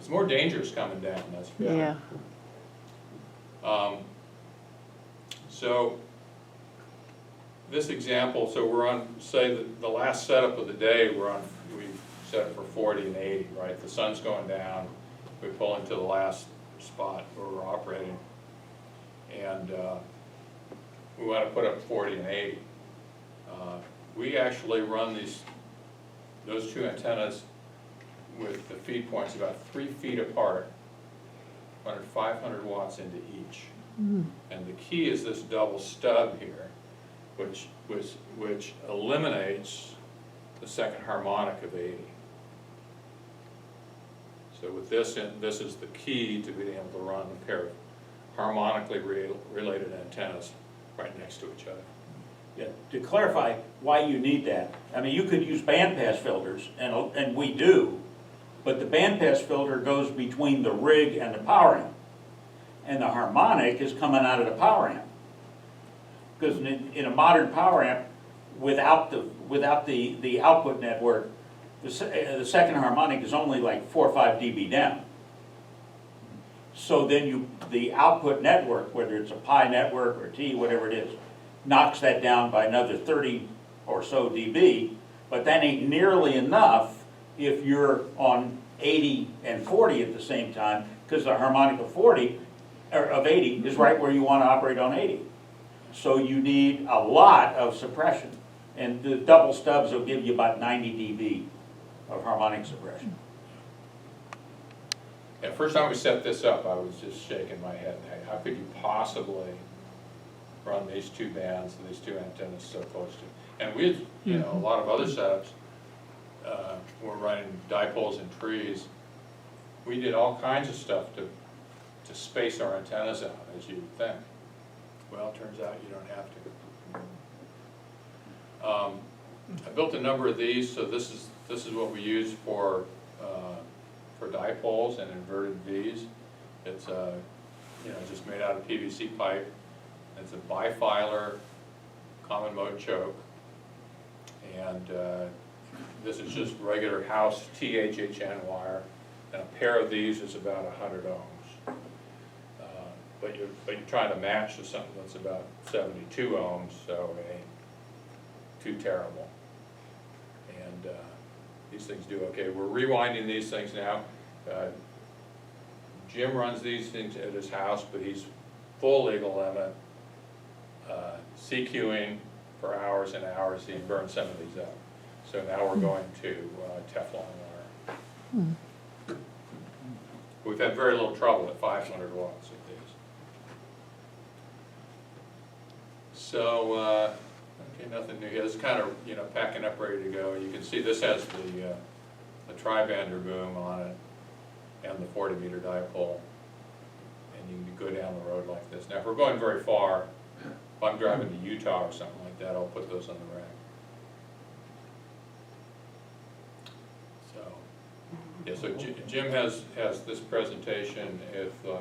It's more dangerous coming down, that's for sure. Yeah. So, this example, so we're on, say, the last setup of the day, we set it for 40 and 80, right? The sun's going down, we pull into the last spot where we're operating, and we want to put up 40 and 80. We actually run those 2 antennas with the feed points about 3 feet apart, running 500 watts into each. And the key is this double stub here, which eliminates the second harmonic of 80. So with this, this is the key to being able to run a pair of harmonically related antennas right next to each other. Yeah, to clarify why you need that, I mean, you could use bandpass filters, and we do, but the bandpass filter goes between the rig and the power amp. And the harmonic is coming out of the power amp. Because in a modern power amp, without the output network, the second harmonic is only like 4 or 5 dB down. So then the output network, whether it's a pi network or T, whatever it is, knocks that down by another 30 or so dB, but that ain't nearly enough if you're on 80 and 40 at the same time, because the harmonic of 80 is right where you want to operate on 80. So you need a lot of suppression, and the double stubs will give you about 90 dB of harmonic suppression. Yeah, first time we set this up, I was just shaking my head. How could you possibly run these 2 bands and these 2 antennas so close to? And we, you know, a lot of other setups, we're running dipoles and trees. We did all kinds of stuff to space our antennas out, as you would think. Well, it turns out you don't have to. I built a number of these, so this is what we use for dipoles and inverted V's. It's just made out of PVC pipe. It's a bifilar common mode choke, and this is just regular house THHN wire, and a pair of these is about 100 ohms. But you're trying to match to something that's about 72 ohms, so it ain't too terrible. And these things do okay. We're rewinding these things now. Jim runs these things at his house, but he's full legal limit, CQing for hours and hours. He burned some of these up. So now we're going to Teflon wire. We've had very little trouble at 500 watts with these. So, okay, nothing new here. This is kind of, packing up, ready to go. You can see this has the tri-bander boom on it and the 40-meter dipole. And you can go down the road like this. Now, if we're going very far, if I'm driving to Utah or something like that, I'll put those on the rack. So, yeah, so Jim has this presentation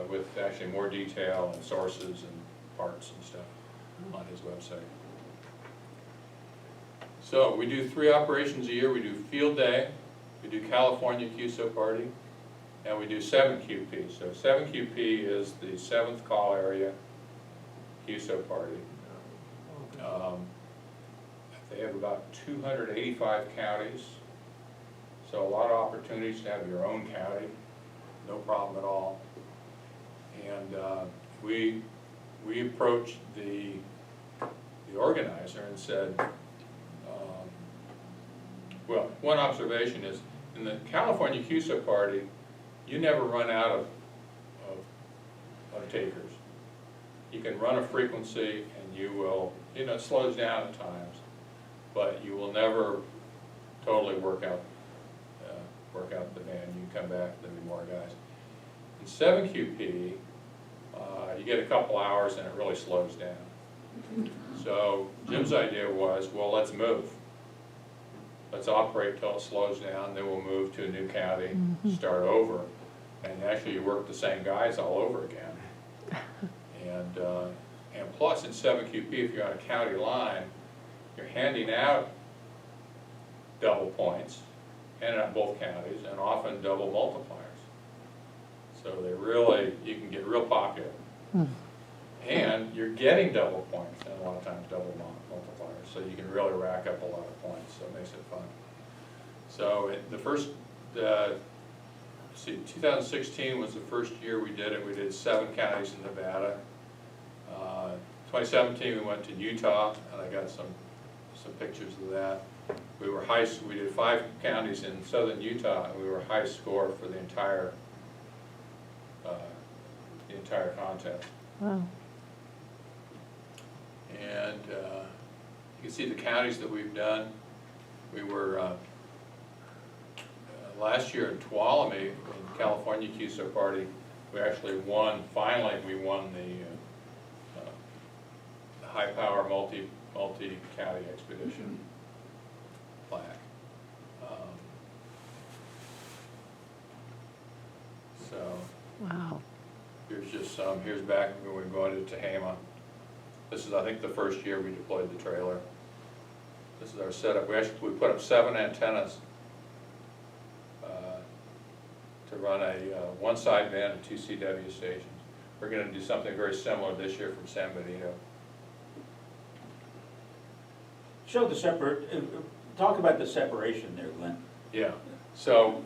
with actually more detail and sources and parts and stuff on his website. So we do 3 operations a year. We do field day, we do California QSO party, and we do 7QP. So 7QP is the 7th call area QSO party. They have about 285 counties, so a lot of opportunities to have your own county, no problem at all. And we approached the organizer and said, well, one observation is, in the California QSO party, you never run out of takers. You can run a frequency and you will, it slows down at times, but you will never totally work out the band. You can come back, there'll be more guys. In 7QP, you get a couple hours and it really slows down. So Jim's idea was, well, let's move. let's operate till it slows down, then we'll move to a new county, start over. And actually you work the same guys all over again. And plus in 7QP, if you're on a county line, you're handing out double points, handing out both counties, and often double multipliers. So they really, you can get real popular. And you're getting double points, and a lot of times double multipliers, so you can really rack up a lot of points, so it makes it fun. So the first, let's see, 2016 was the first year we did it. We did 7 counties in Nevada. 2017 we went to Utah, and I got some pictures of that. We did 5 counties in southern Utah, and we were high score for the entire contest. Wow. And you can see the counties that we've done. We were last year in Tuolumne in California, QSO Party. We actually won. Finally, we won the high power multi-county expedition plaque. So Wow. here's just some. Here's back when we were going to Tehama. This is, I think, the first year we deployed the trailer. This is our setup. We put up 7 antennas to run a 1 sideband and 2 CW stations. We're going to do something very similar this year from San Benito. Show the talk about the separation there, Glenn. Yeah. So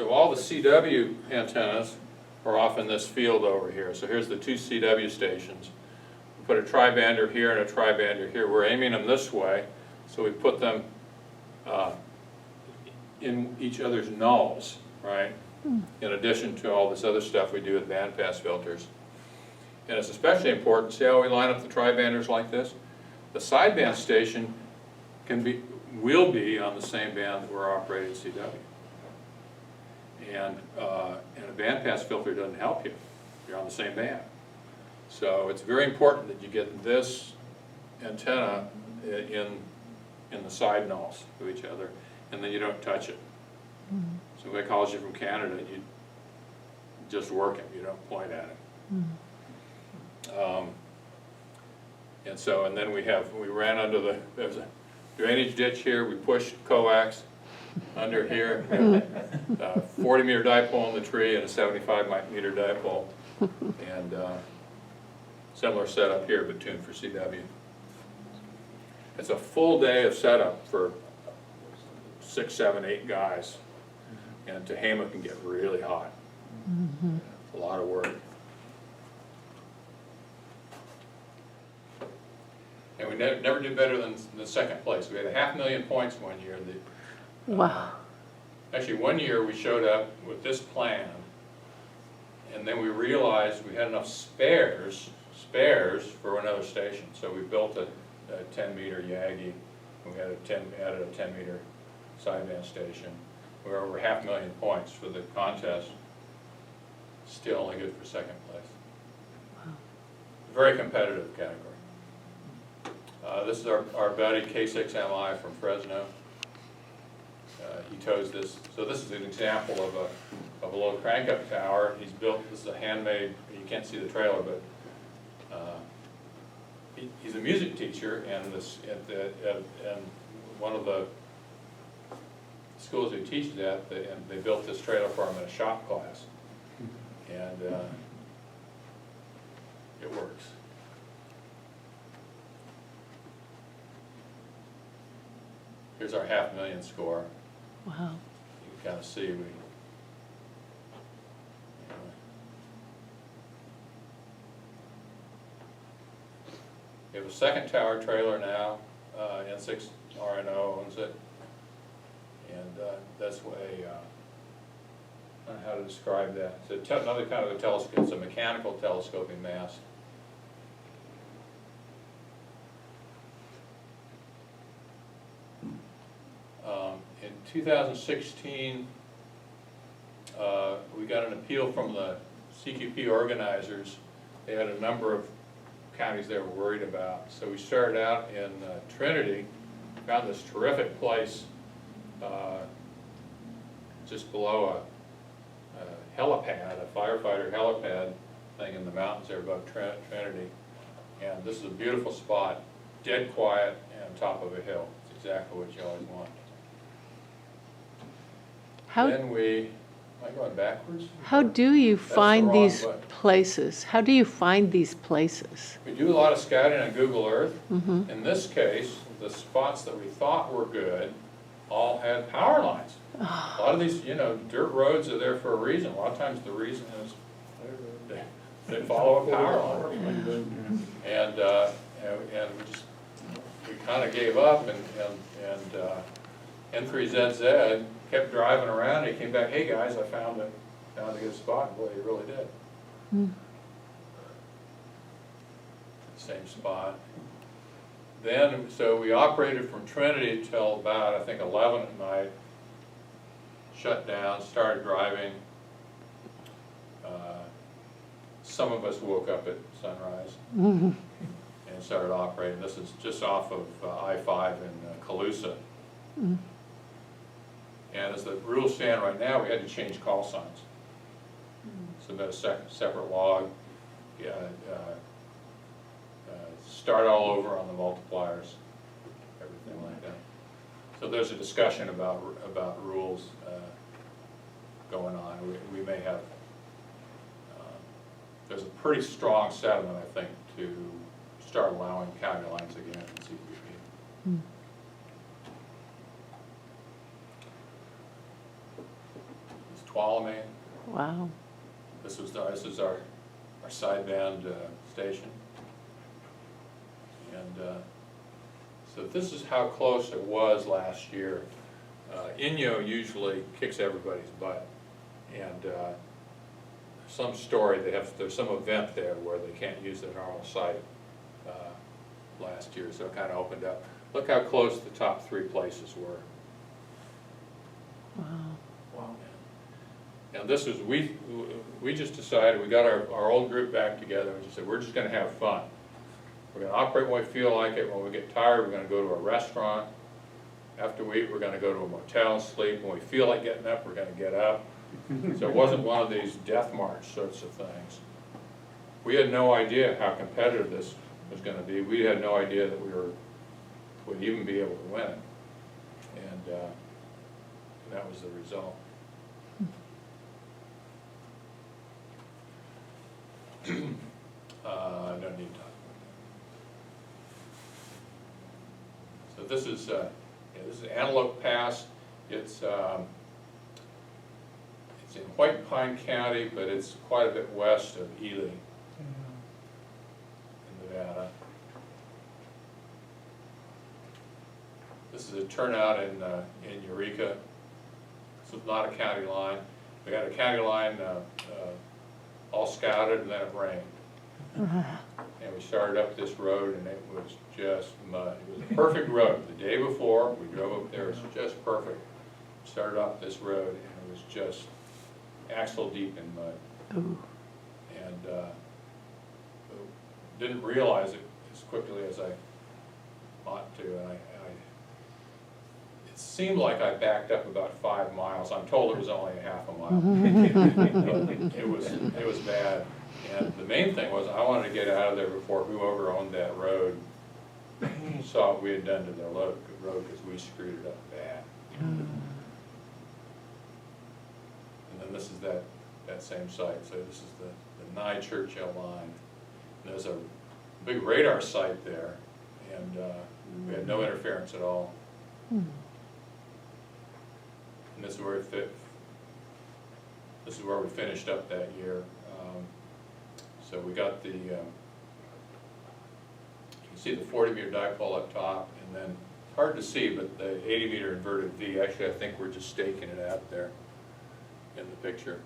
all the CW antennas are off in this field over here. So here's the 2 CW stations. We put a tri-bander here and a tri-bander here. We're aiming them this way, so we put them in each other's nulls, right? In addition to all this other stuff we do with bandpass filters. And it's especially important, see how we line up the tri-banders like this? The sideband station will be on the same band that we're operating CW. And a bandpass filter doesn't help you. You're on the same band. So it's very important that you get this antenna in the side nulls of each other, and then you don't touch it. So if I calls you from Canada, you just work it. You don't point at it. And then we ran under there's a drainage ditch here. We pushed coax under here. 40-meter dipole in the tree and a 75-meter dipole. And similar setup here, but tuned for CW. It's a full day of setup for 6, 7, 8 guys. And Tehama can get really hot. It's a lot of work. And we never did better than the second place. We had 500,000 points one year. Wow. Actually, one year we showed up with this plan, and then we realized we had enough spares for another station. So we built a 10-meter Yagi. We had added a 10-meter sideband station. We were over 500,000 points for the contest. Still only good for second place. Wow. Very competitive category. This is our buddy K6MI from Fresno. He tows this. So this is an example of a little crank-up tower. He's built. This is a handmade. You can't see the trailer, but he's a music teacher, and and one of the schools he teaches at, and they built this trailer for him in a shop class, and it works. Here's our 500,000 score. Wow. You can kind of see we have a second tower trailer now. N6 RNO owns it, and that's what I don't know how to describe that. It's another kind of a telescope. It's a mechanical telescoping mast. In 2016, we got an appeal from the CQP organizers. They had a number of counties they were worried about. So we started out in Trinity, found this terrific place just below a helipad, a firefighter helipad thing in the mountains there above Trinity. And this is a beautiful spot, dead quiet and on top of a hill. It's exactly what you always want. Then we, am I going backwards? How do you That's the find wrong these button. places? How do you find these places? We do a lot of scouting on Google Earth. In this case, the spots that we thought were good all had power lines. A lot of these, you know, dirt roads are there for a reason. A lot of times the reason is they follow a power line. And we kind of gave up, and N3ZZ kept driving around. He came back, hey guys, I found a good spot. Boy, he really did. Same spot. Then, so we operated from Trinity till about, I think, 11 at night. Shut down, started driving. Some of us woke up at sunrise and started operating. This is just off of I-5 in Colusa. And as the rules stand right now, we had to change call signs. Submit a separate log. Start all over on the multipliers, everything like that. So there's a discussion about rules going on. We may have, there's a pretty strong sentiment, I think, to start allowing county lines again in CPP. It's Tuolumne. Wow. This is our sideband station. And so this is how close it was last year. Inyo usually kicks everybody's butt, and some story there's some event there where they can't use their normal site last year, so it kind of opened up. Look how close the top 3 places were. Wow. And this was, we just decided, we got our old group back together and just said, we're just going to have fun. We're going to operate when we feel like it. When we get tired, we're going to go to a restaurant. After we eat, we're going to go to a motel and sleep. When we feel like getting up, we're going to get up. So it wasn't one of these death march sorts of things. We had no idea how competitive this was going to be. We had no idea that we would even be able to win it. And that was the result. I don't need to talk about that. So this is Antelope Pass. It's in White Pine County, but it's quite a bit west of Ely, in Nevada. This is a turnout in Eureka. This is not a county line. We had a county line all scouted, and then it rained. And we started up this road, and it was just mud. It was a perfect road. The day before, we drove up there, it was just perfect. We started up this road, and it was just axle deep in mud. Ooh. And didn't realize it as quickly as I ought to. And it seemed like I backed up about 5 miles. I'm told it was only a half a mile. It was bad. And the main thing was I wanted to get out of there before whoever owned that road saw what we had done to their road because we screwed it up bad. And then this is that same site. So this is the Nye Churchill line. And there's a big radar site there, and we had no interference at all. And this is where this is where we finished up that year. So we got the, you can see the 40-meter dipole up top, and then it's hard to see, but the 80-meter inverted V. Actually, I think we're just staking it out there in the picture.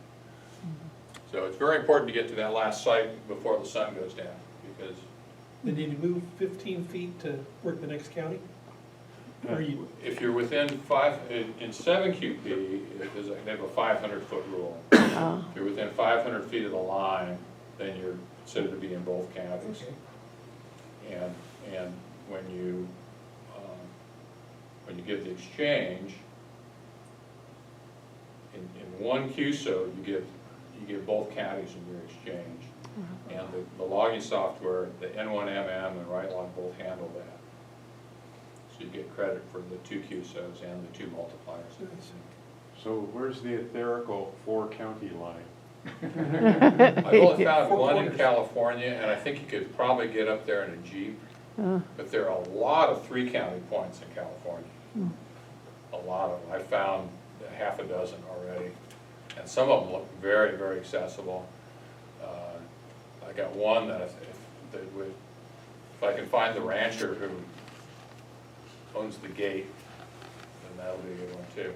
So it's very important to get to that last site before the sun goes down, because They need to move 15 feet to work the next county? Or you, if you're within in 7QP, they have a 500-foot rule. Oh. If you're within 500 feet of the line, then you're considered to be in both counties. okay. And when you give the exchange, in one QSO, you get both counties in your exchange. And the logging software, the N1MM and WriteLog both handle that. So you get credit for the 2 QSOs and the 2 multipliers. So where's the etherical 4-county line? I've only found one in California, and I think you could probably get up there in a Jeep. But there are a lot of 3-county points in California. A lot of them. I found half a dozen already. And some of them look very, very accessible. I got one that if I can find the rancher who owns the gate, then that'll be a good one too.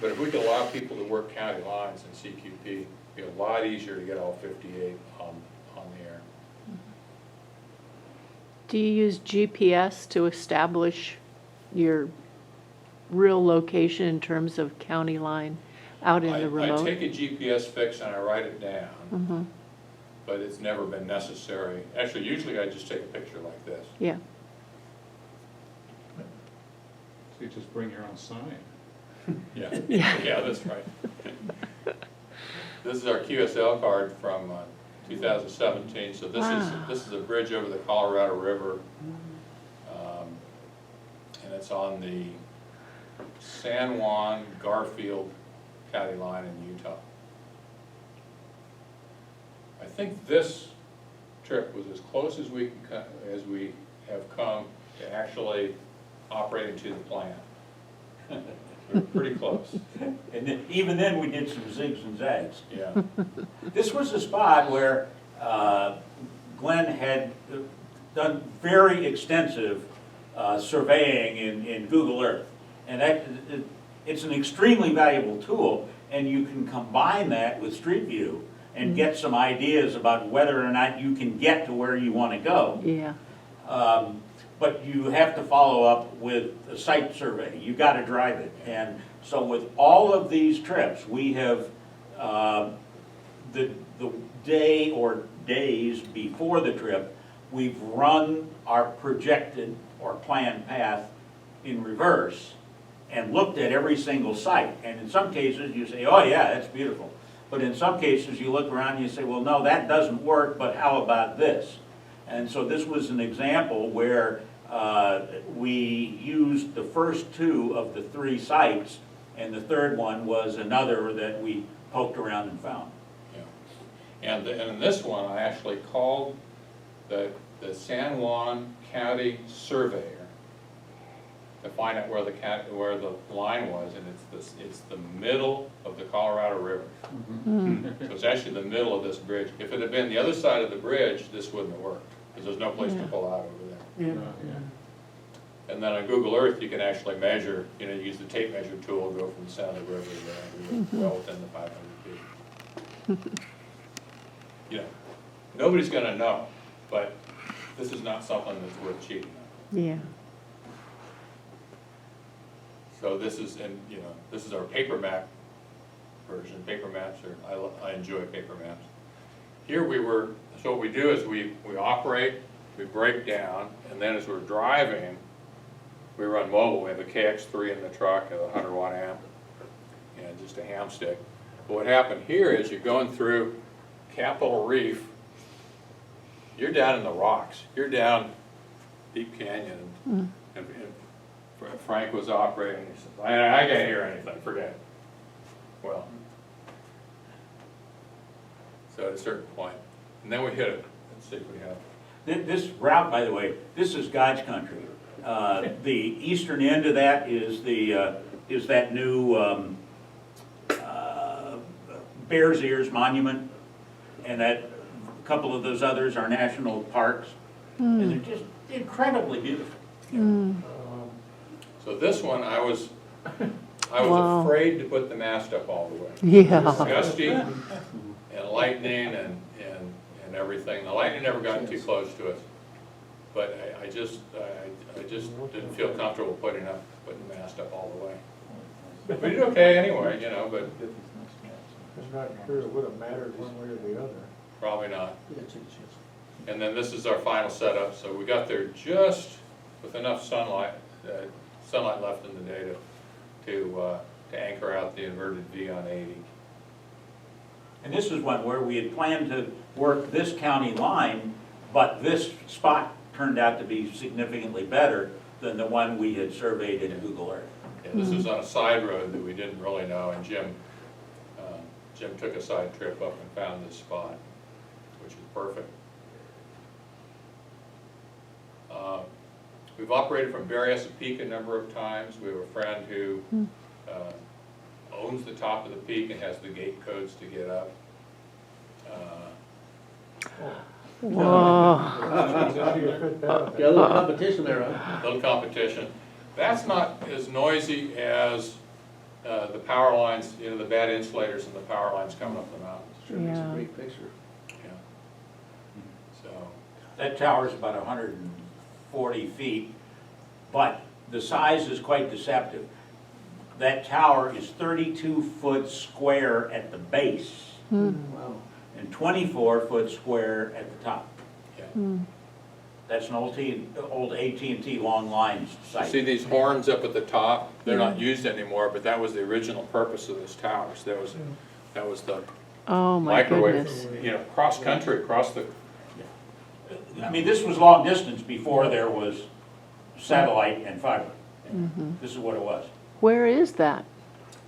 But if we could allow people to work county lines in CQP, it'd be a lot easier to get all 58 on the air. Do you use GPS to establish your real location in terms of county line out in the remote? I take a GPS fix and I write it down, but it's never been necessary. Actually, usually I just take a picture like this. Yeah. So you just bring your own sign. Yeah, yeah, that's right. This is our QSL card from 2017. So this is a bridge over the Colorado River, and it's on the San Juan Garfield county line in Utah. I think this trip was as close as we have come to actually operating to the plan. We were pretty close. And then, even then, we did some zigs and zags. Yeah. This was a spot where Glen had done very extensive surveying in Google Earth. And it's an extremely valuable tool, and you can combine that with Street View and get some ideas about whether or not you can get to where you want to go. Yeah. But you have to follow up with a site survey. You got to drive it. And so with all of these trips, we have the day or days before the trip, we've run our projected or planned path in reverse and looked at every single site. And in some cases, you say, oh yeah, that's beautiful. But in some cases, you look around and you say, well, no, that doesn't work, but how about this? And so this was an example where we used the first 2 of the 3 sites, and the third one was another that we poked around and found. Yeah. And in this one, I actually called the San Juan County surveyor to find out where the line was, and it's the middle of the Colorado River. So it's actually the middle of this bridge. If it had been the other side of the bridge, this wouldn't have worked, because there's no place to pull out over there. And then on Google Earth, you can actually measure, use the tape measure tool, go from the center of the river to there, well within the 500 feet. Nobody's going to know, but this is not something that's worth cheating on. Yeah. So this is, this is our paper map version. Paper maps I enjoy paper maps. Here so what we do is we operate, we break down, and then as we're driving, we run mobile. We have a KX3 in the truck, a 100-watt amp, and just a ham stick. But what happened here is you're going through Capitol Reef, you're down in the rocks. You're down Deep Canyon, and Frank was operating. He said, I can't hear anything, forget it. Well, so at a certain point, and then we hit it. Let's see if we have. This route, by the way, this is God's country. The eastern end of that is that new Bears Ears Monument, and that a couple of those others are national parks, and they're just incredibly beautiful. So this one, I was Wow. afraid to put the mast up all the way. Yeah. It was gusty and lightning and everything. The lightning never got too close to us, but I just didn't feel comfortable putting the mast up all the way. We did okay anyway, but I'm not sure it would have mattered one way or the other. probably not. And then this is our final setup. So we got there just with enough sunlight left in the day to to anchor out the inverted V on 80. And this is one where we had planned to work this county line, but this spot turned out to be significantly better than the one we had surveyed in Google Earth. And this is on a side road that we didn't really know, and Jim took a side trip up and found this spot, which is perfect. We've operated from Berryessa Peak a number of times. We have a friend who owns the top of the peak and has the gate codes to get up. Whoa. How do you fit that? Got a little competition there, huh? Little competition. That's not as noisy as the power lines, you know, the bad insulators and the power lines coming up the mountains. Sure makes a Yeah. great picture. Yeah. So, That tower is about 140 feet, but the size is quite deceptive. That tower is 32 foot square at the base Wow. and 24 foot square at the top. yeah. That's an old AT&T long lines You see site. these horns up at the top? They're not used anymore, but that was the original purpose of this tower. So that was the Oh, my microwave, goodness. you know, cross country, across the, I mean, this was long distance before there was satellite and fiber. This is what it was. Where is that?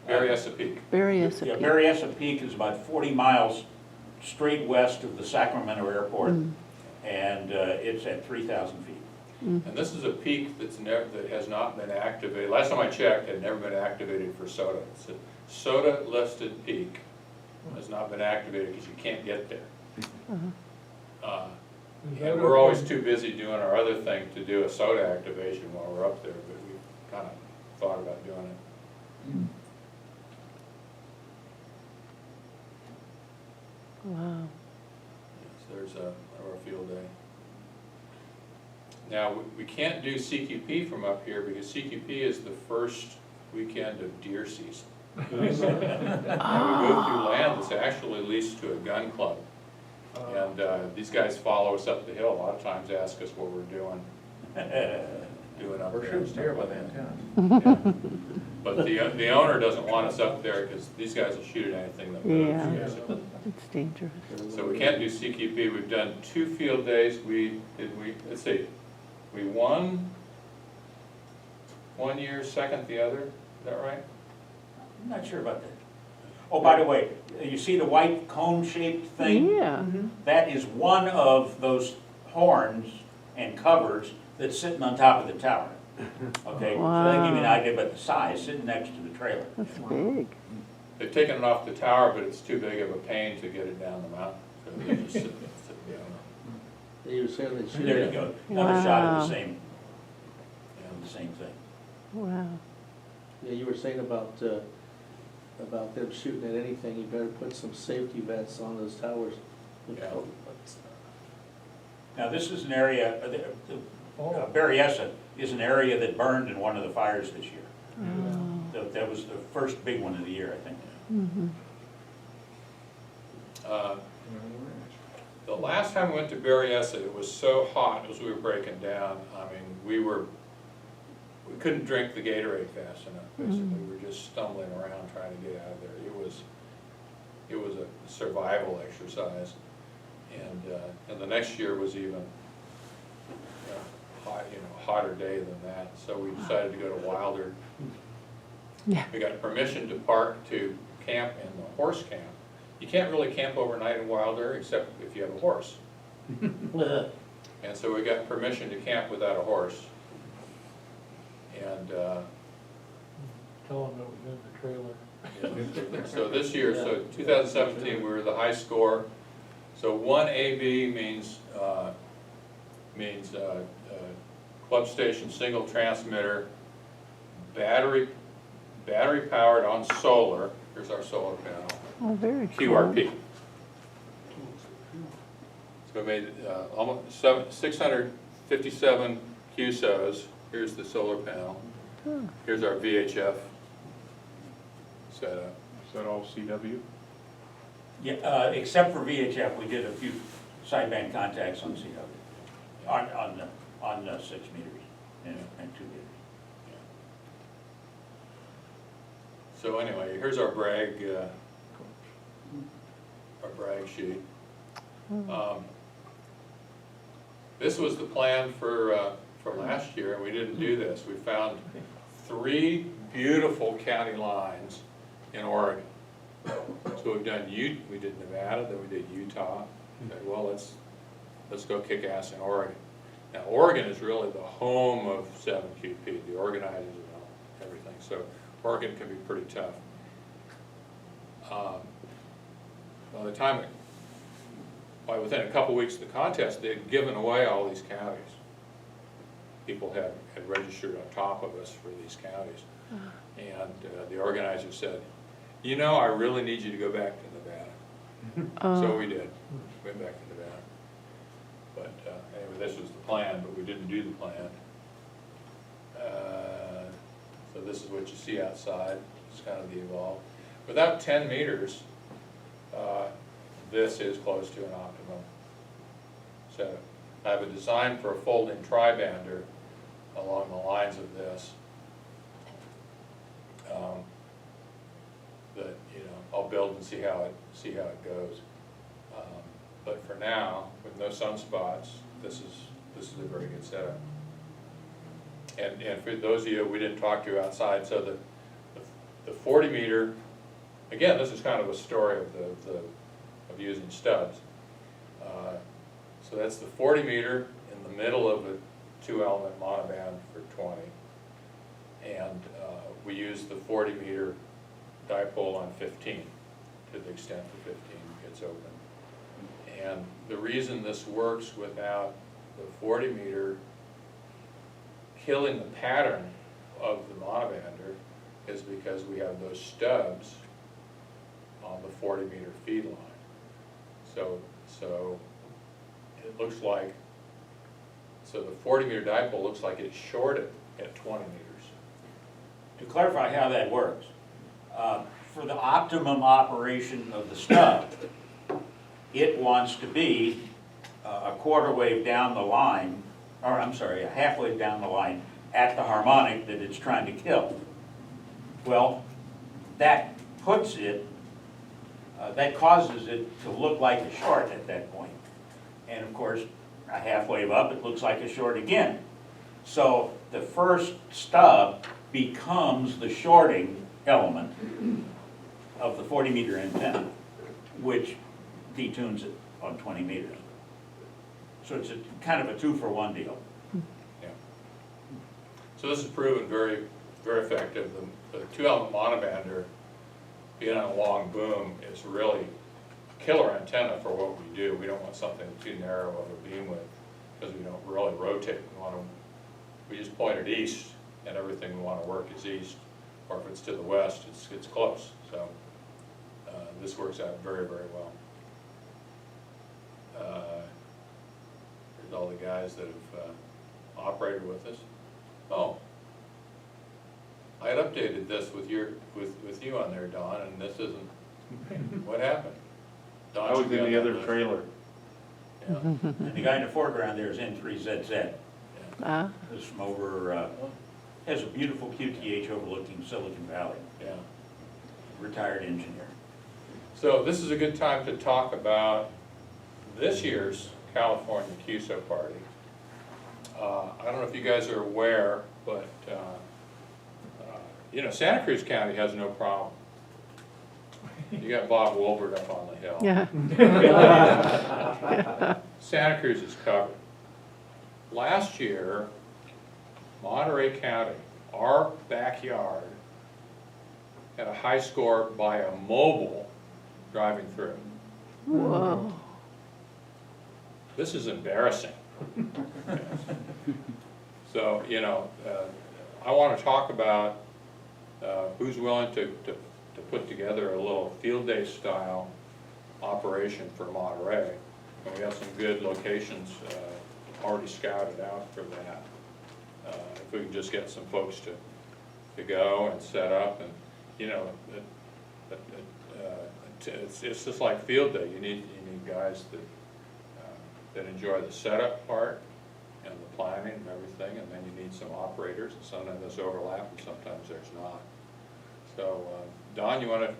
Berryessa Peak. Berryessa Yeah, Peak. Berryessa Peak is about 40 miles straight west of the Sacramento airport, and it's at 3,000 feet. And this is a peak that has not been activated. Last time I checked, it had never been activated for SOTA. It's a SOTA listed peak, has not been activated because you can't get there. And we're always too busy doing our other thing to do a SOTA activation while we're up there, but we kind of thought about doing it. Wow. So there's our field day. Now, we can't do CQP from up here because CQP is the first weekend of deer season. And we go through land that's actually leased to a gun club. And these guys follow us up the hill, a lot of times ask us what we're doing up there. We're shooting deer by then, Yeah. But the owner doesn't want us up there because these guys will shoot at anything that moves. Yeah. So- It's dangerous. So we can't do CQP. We've done 2 field days. Let's see, we won one year, second the other. Is that right? I'm not sure about that. Oh, by the way, you see the white cone-shaped thing? Yeah. That is one of those horns and covers that's sitting on top of the tower. Okay, so that give you an idea about the size, sitting next to the trailer. That's big. They've taken it off the tower, but it's too big of a pain to get it down the mountain. So they just sit down. You were saying they shoot. There you go, another shot of Wow. the same thing. Wow. Yeah, you were saying about them shooting at anything, you better put some safety vets on those towers. Yeah. Now, this is an area, Berryessa is an area that burned in one of the fires this year. That was the first big one of the year, I think. The last time we went to Berryessa, it was so hot as we were breaking down. I mean, we couldn't drink the Gatorade fast enough, basically. We were just stumbling around trying to get out of there. It was a survival exercise. And the next year was even hotter day than that. So we decided to go to Wilder. Yeah. We got permission to camp in the horse camp. You can't really camp overnight in Wilder except if you have a horse. And so we got permission to camp without a horse. And Tell them it was in the trailer. so this year, so 2017, we were the high score. So 1AB means club station single transmitter, battery powered on solar. Here's our solar panel. Oh, very cool. QRP. So we made almost 657 QSOs. Here's the solar panel. Here's our VHF setup. Is that all CW? Yeah, except for VHF, we did a few sideband contacts on CW, on 6 meters and 2 meters. So anyway, here's our brag sheet. This was the plan for last year, and we didn't do this. We found 3 beautiful county lines in Oregon. So we did Nevada, then we did Utah. Said, well, let's go kick ass in Oregon. Now, Oregon is really the home of 7QP, the organizers and everything. So Oregon can be pretty tough. By within a couple weeks of the contest, they had given away all these counties. People had registered on top of us for these counties. And the organizer said, you know, I really need you to go back to Nevada. So we did. Went back to Nevada. But anyway, this was the plan, but we didn't do the plan. So this is what you see outside. It's kind of the evolve. Without 10 meters, this is close to an optimum setup. I have a design for a folding tri-bander along the lines of this. That I'll build and see how it goes. But for now, with no sunspots, this is a very good setup. And for those of you we didn't talk to outside, so the 40 meter, again, this is kind of a story of using stubs. So that's the 40 meter in the middle of a 2-element monoband for 20, and we use the 40 meter dipole on 15 to the extent the 15 gets open. And the reason this works without the 40 meter killing the pattern of the monobander is because we have those stubs on the 40 meter feed line. So it looks like, so the 40 meter dipole looks like it's shorted at 20 meters. To clarify how that works, for the optimum operation of the stub, it wants to be a quarter wave down the line, or I'm sorry, a half wave down the line at the harmonic that it's trying to kill. Well, that puts it, that causes it to look like a short at that point. And of course, a half wave up, it looks like a short again. So the first stub becomes the shorting element of the 40 meter antenna, which detunes it on 20 meters. So it's kind of a 2-for-1 deal. Yeah. So this is proven very, very effective. The 2-element monobander, being on a long boom, is really a killer antenna for what we do. We don't want something too narrow of a beam width because we don't really rotate. We just point it east, and everything we want to work is east. Or if it's to the west, it's close. So this works out very, very well. Here's all the guys that have operated with us. Oh, I had updated this with you on there, Don, and this isn't. What happened? Don, I was in the other trailer. Yeah. And the guy in the foreground there is N3ZZ. Yeah. This is from over, has a beautiful QTH overlooking Silicon Valley. Yeah. Retired engineer. So this is a good time to talk about this year's California QSO party. I don't know if you guys are aware, but Santa Cruz County has no problem. You got Bob Wilbert up on the hill. Yeah. Santa Cruz is covered. Last year, Monterey County, our backyard, had a high score by a mobile driving through. Whoa. This is embarrassing. So, I want to talk about who's willing to put together a little field day style operation for Monterey. And we have some good locations already scouted out for that. If we can just get some folks to go and set up, and it's just like field day. You need guys that enjoy the setup part and the planning and everything, and then you need some operators, and sometimes there's overlap and sometimes there's not. So, Don, you wanna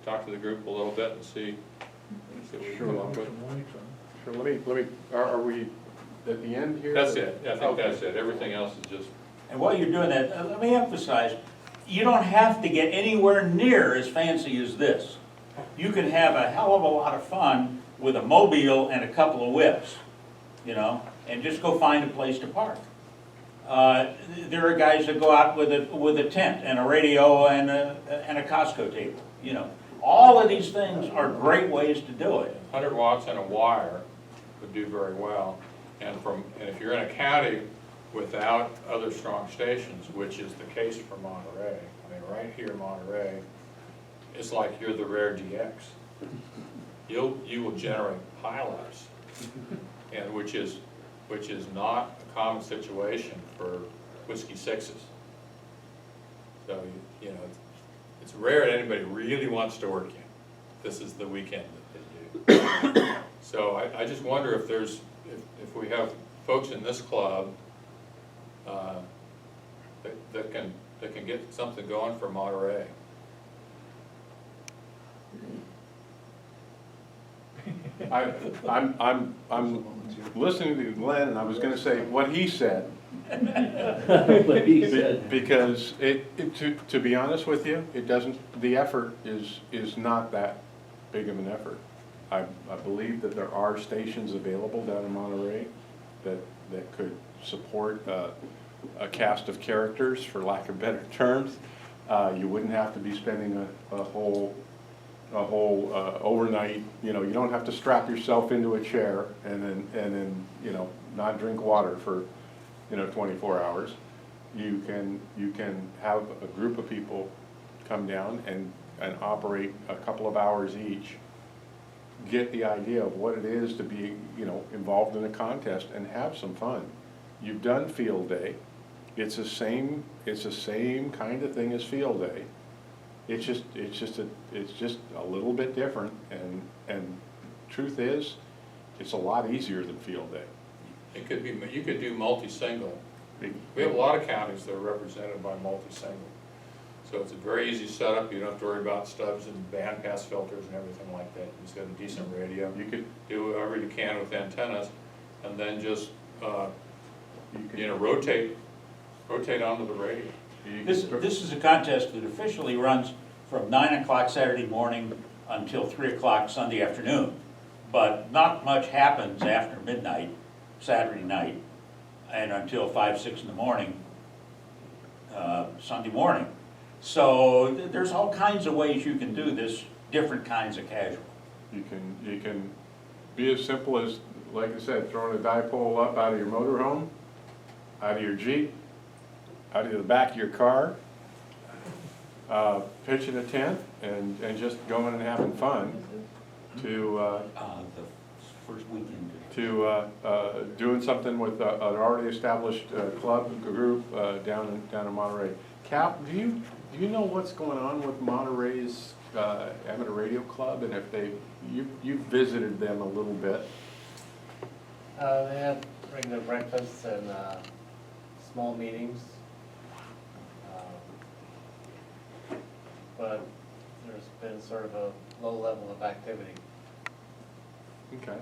talk to the group a little bit and see what we can come up with? Sure, let me, are we at the end here? That's it, I think Okay. that's it, everything else is just, And while you're doing that, let me emphasize, you don't have to get anywhere near as fancy as this. You can have a hell of a lot of fun with a mobile and a couple of whips, you know, and just go find a place to park. There are guys that go out with a tent and a radio and a Costco table, you know. All of these things are great ways to do it. 100 watts and a wire would do very well. And if you're in a county without other strong stations, which is the case for Monterey, I mean, right here in Monterey, it's like you're the rare GX. You will generate pileups, and which is not a common situation for whiskey sixes. So you know it's rare that anybody really wants to work in. This is the weekend that they do. So I just wonder if if we have folks in this club that can get something going for Monterey. I'm listening to Glenn, and I was gonna say what he said. What he said. Because to be honest with you, it doesn't, the effort is not that big of an effort. I believe that there are stations available down in Monterey that could support a cast of characters, for lack of better terms. You wouldn't have to be spending a whole overnight, you know, you don't have to strap yourself into a chair and then you know, not drink water for, you know, 24 hours. You can have a group of people come down and operate a couple of hours each, get the idea of what it is to be, you know, involved in a contest and have some fun. You've done field day. It's the same kind of thing as field day. It's just a little bit different, and truth is, it's a lot easier than field day. It could be, you could do multi-single. We have a lot of counties that are represented by multi-single. So it's a very easy setup. You don't have to worry about stubs and bandpass filters and everything like that. You just got a decent radio. You could do whatever you can with antennas, and then just you know, rotate onto the radio. This is a contest that officially runs from 9 o'clock Saturday morning until 3 o'clock Sunday afternoon. But not much happens after midnight, Saturday night, and until 5, 6 in the morning, Sunday morning. So there's all kinds of ways you can do this, different kinds of casual. You can be as simple as, like I said, throwing a dipole up out of your motorhome, out of your Jeep, out of the back of your car, pitching a tent and just going and having fun, to the first weekend. To doing something with an already established club group down in Monterey. Cap, do you know what's going on with Monterey's amateur radio club, and if you visited them a little bit? They have regular breakfasts and small meetings, but there's been sort of a low level of activity. Okay.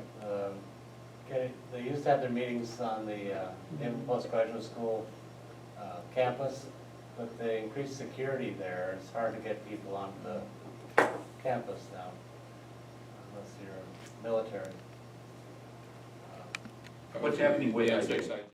They used to have their meetings on the Naval Postgraduate School campus, but they increased security there. It's hard to get people onto the campus now, unless you're military. What's happening with the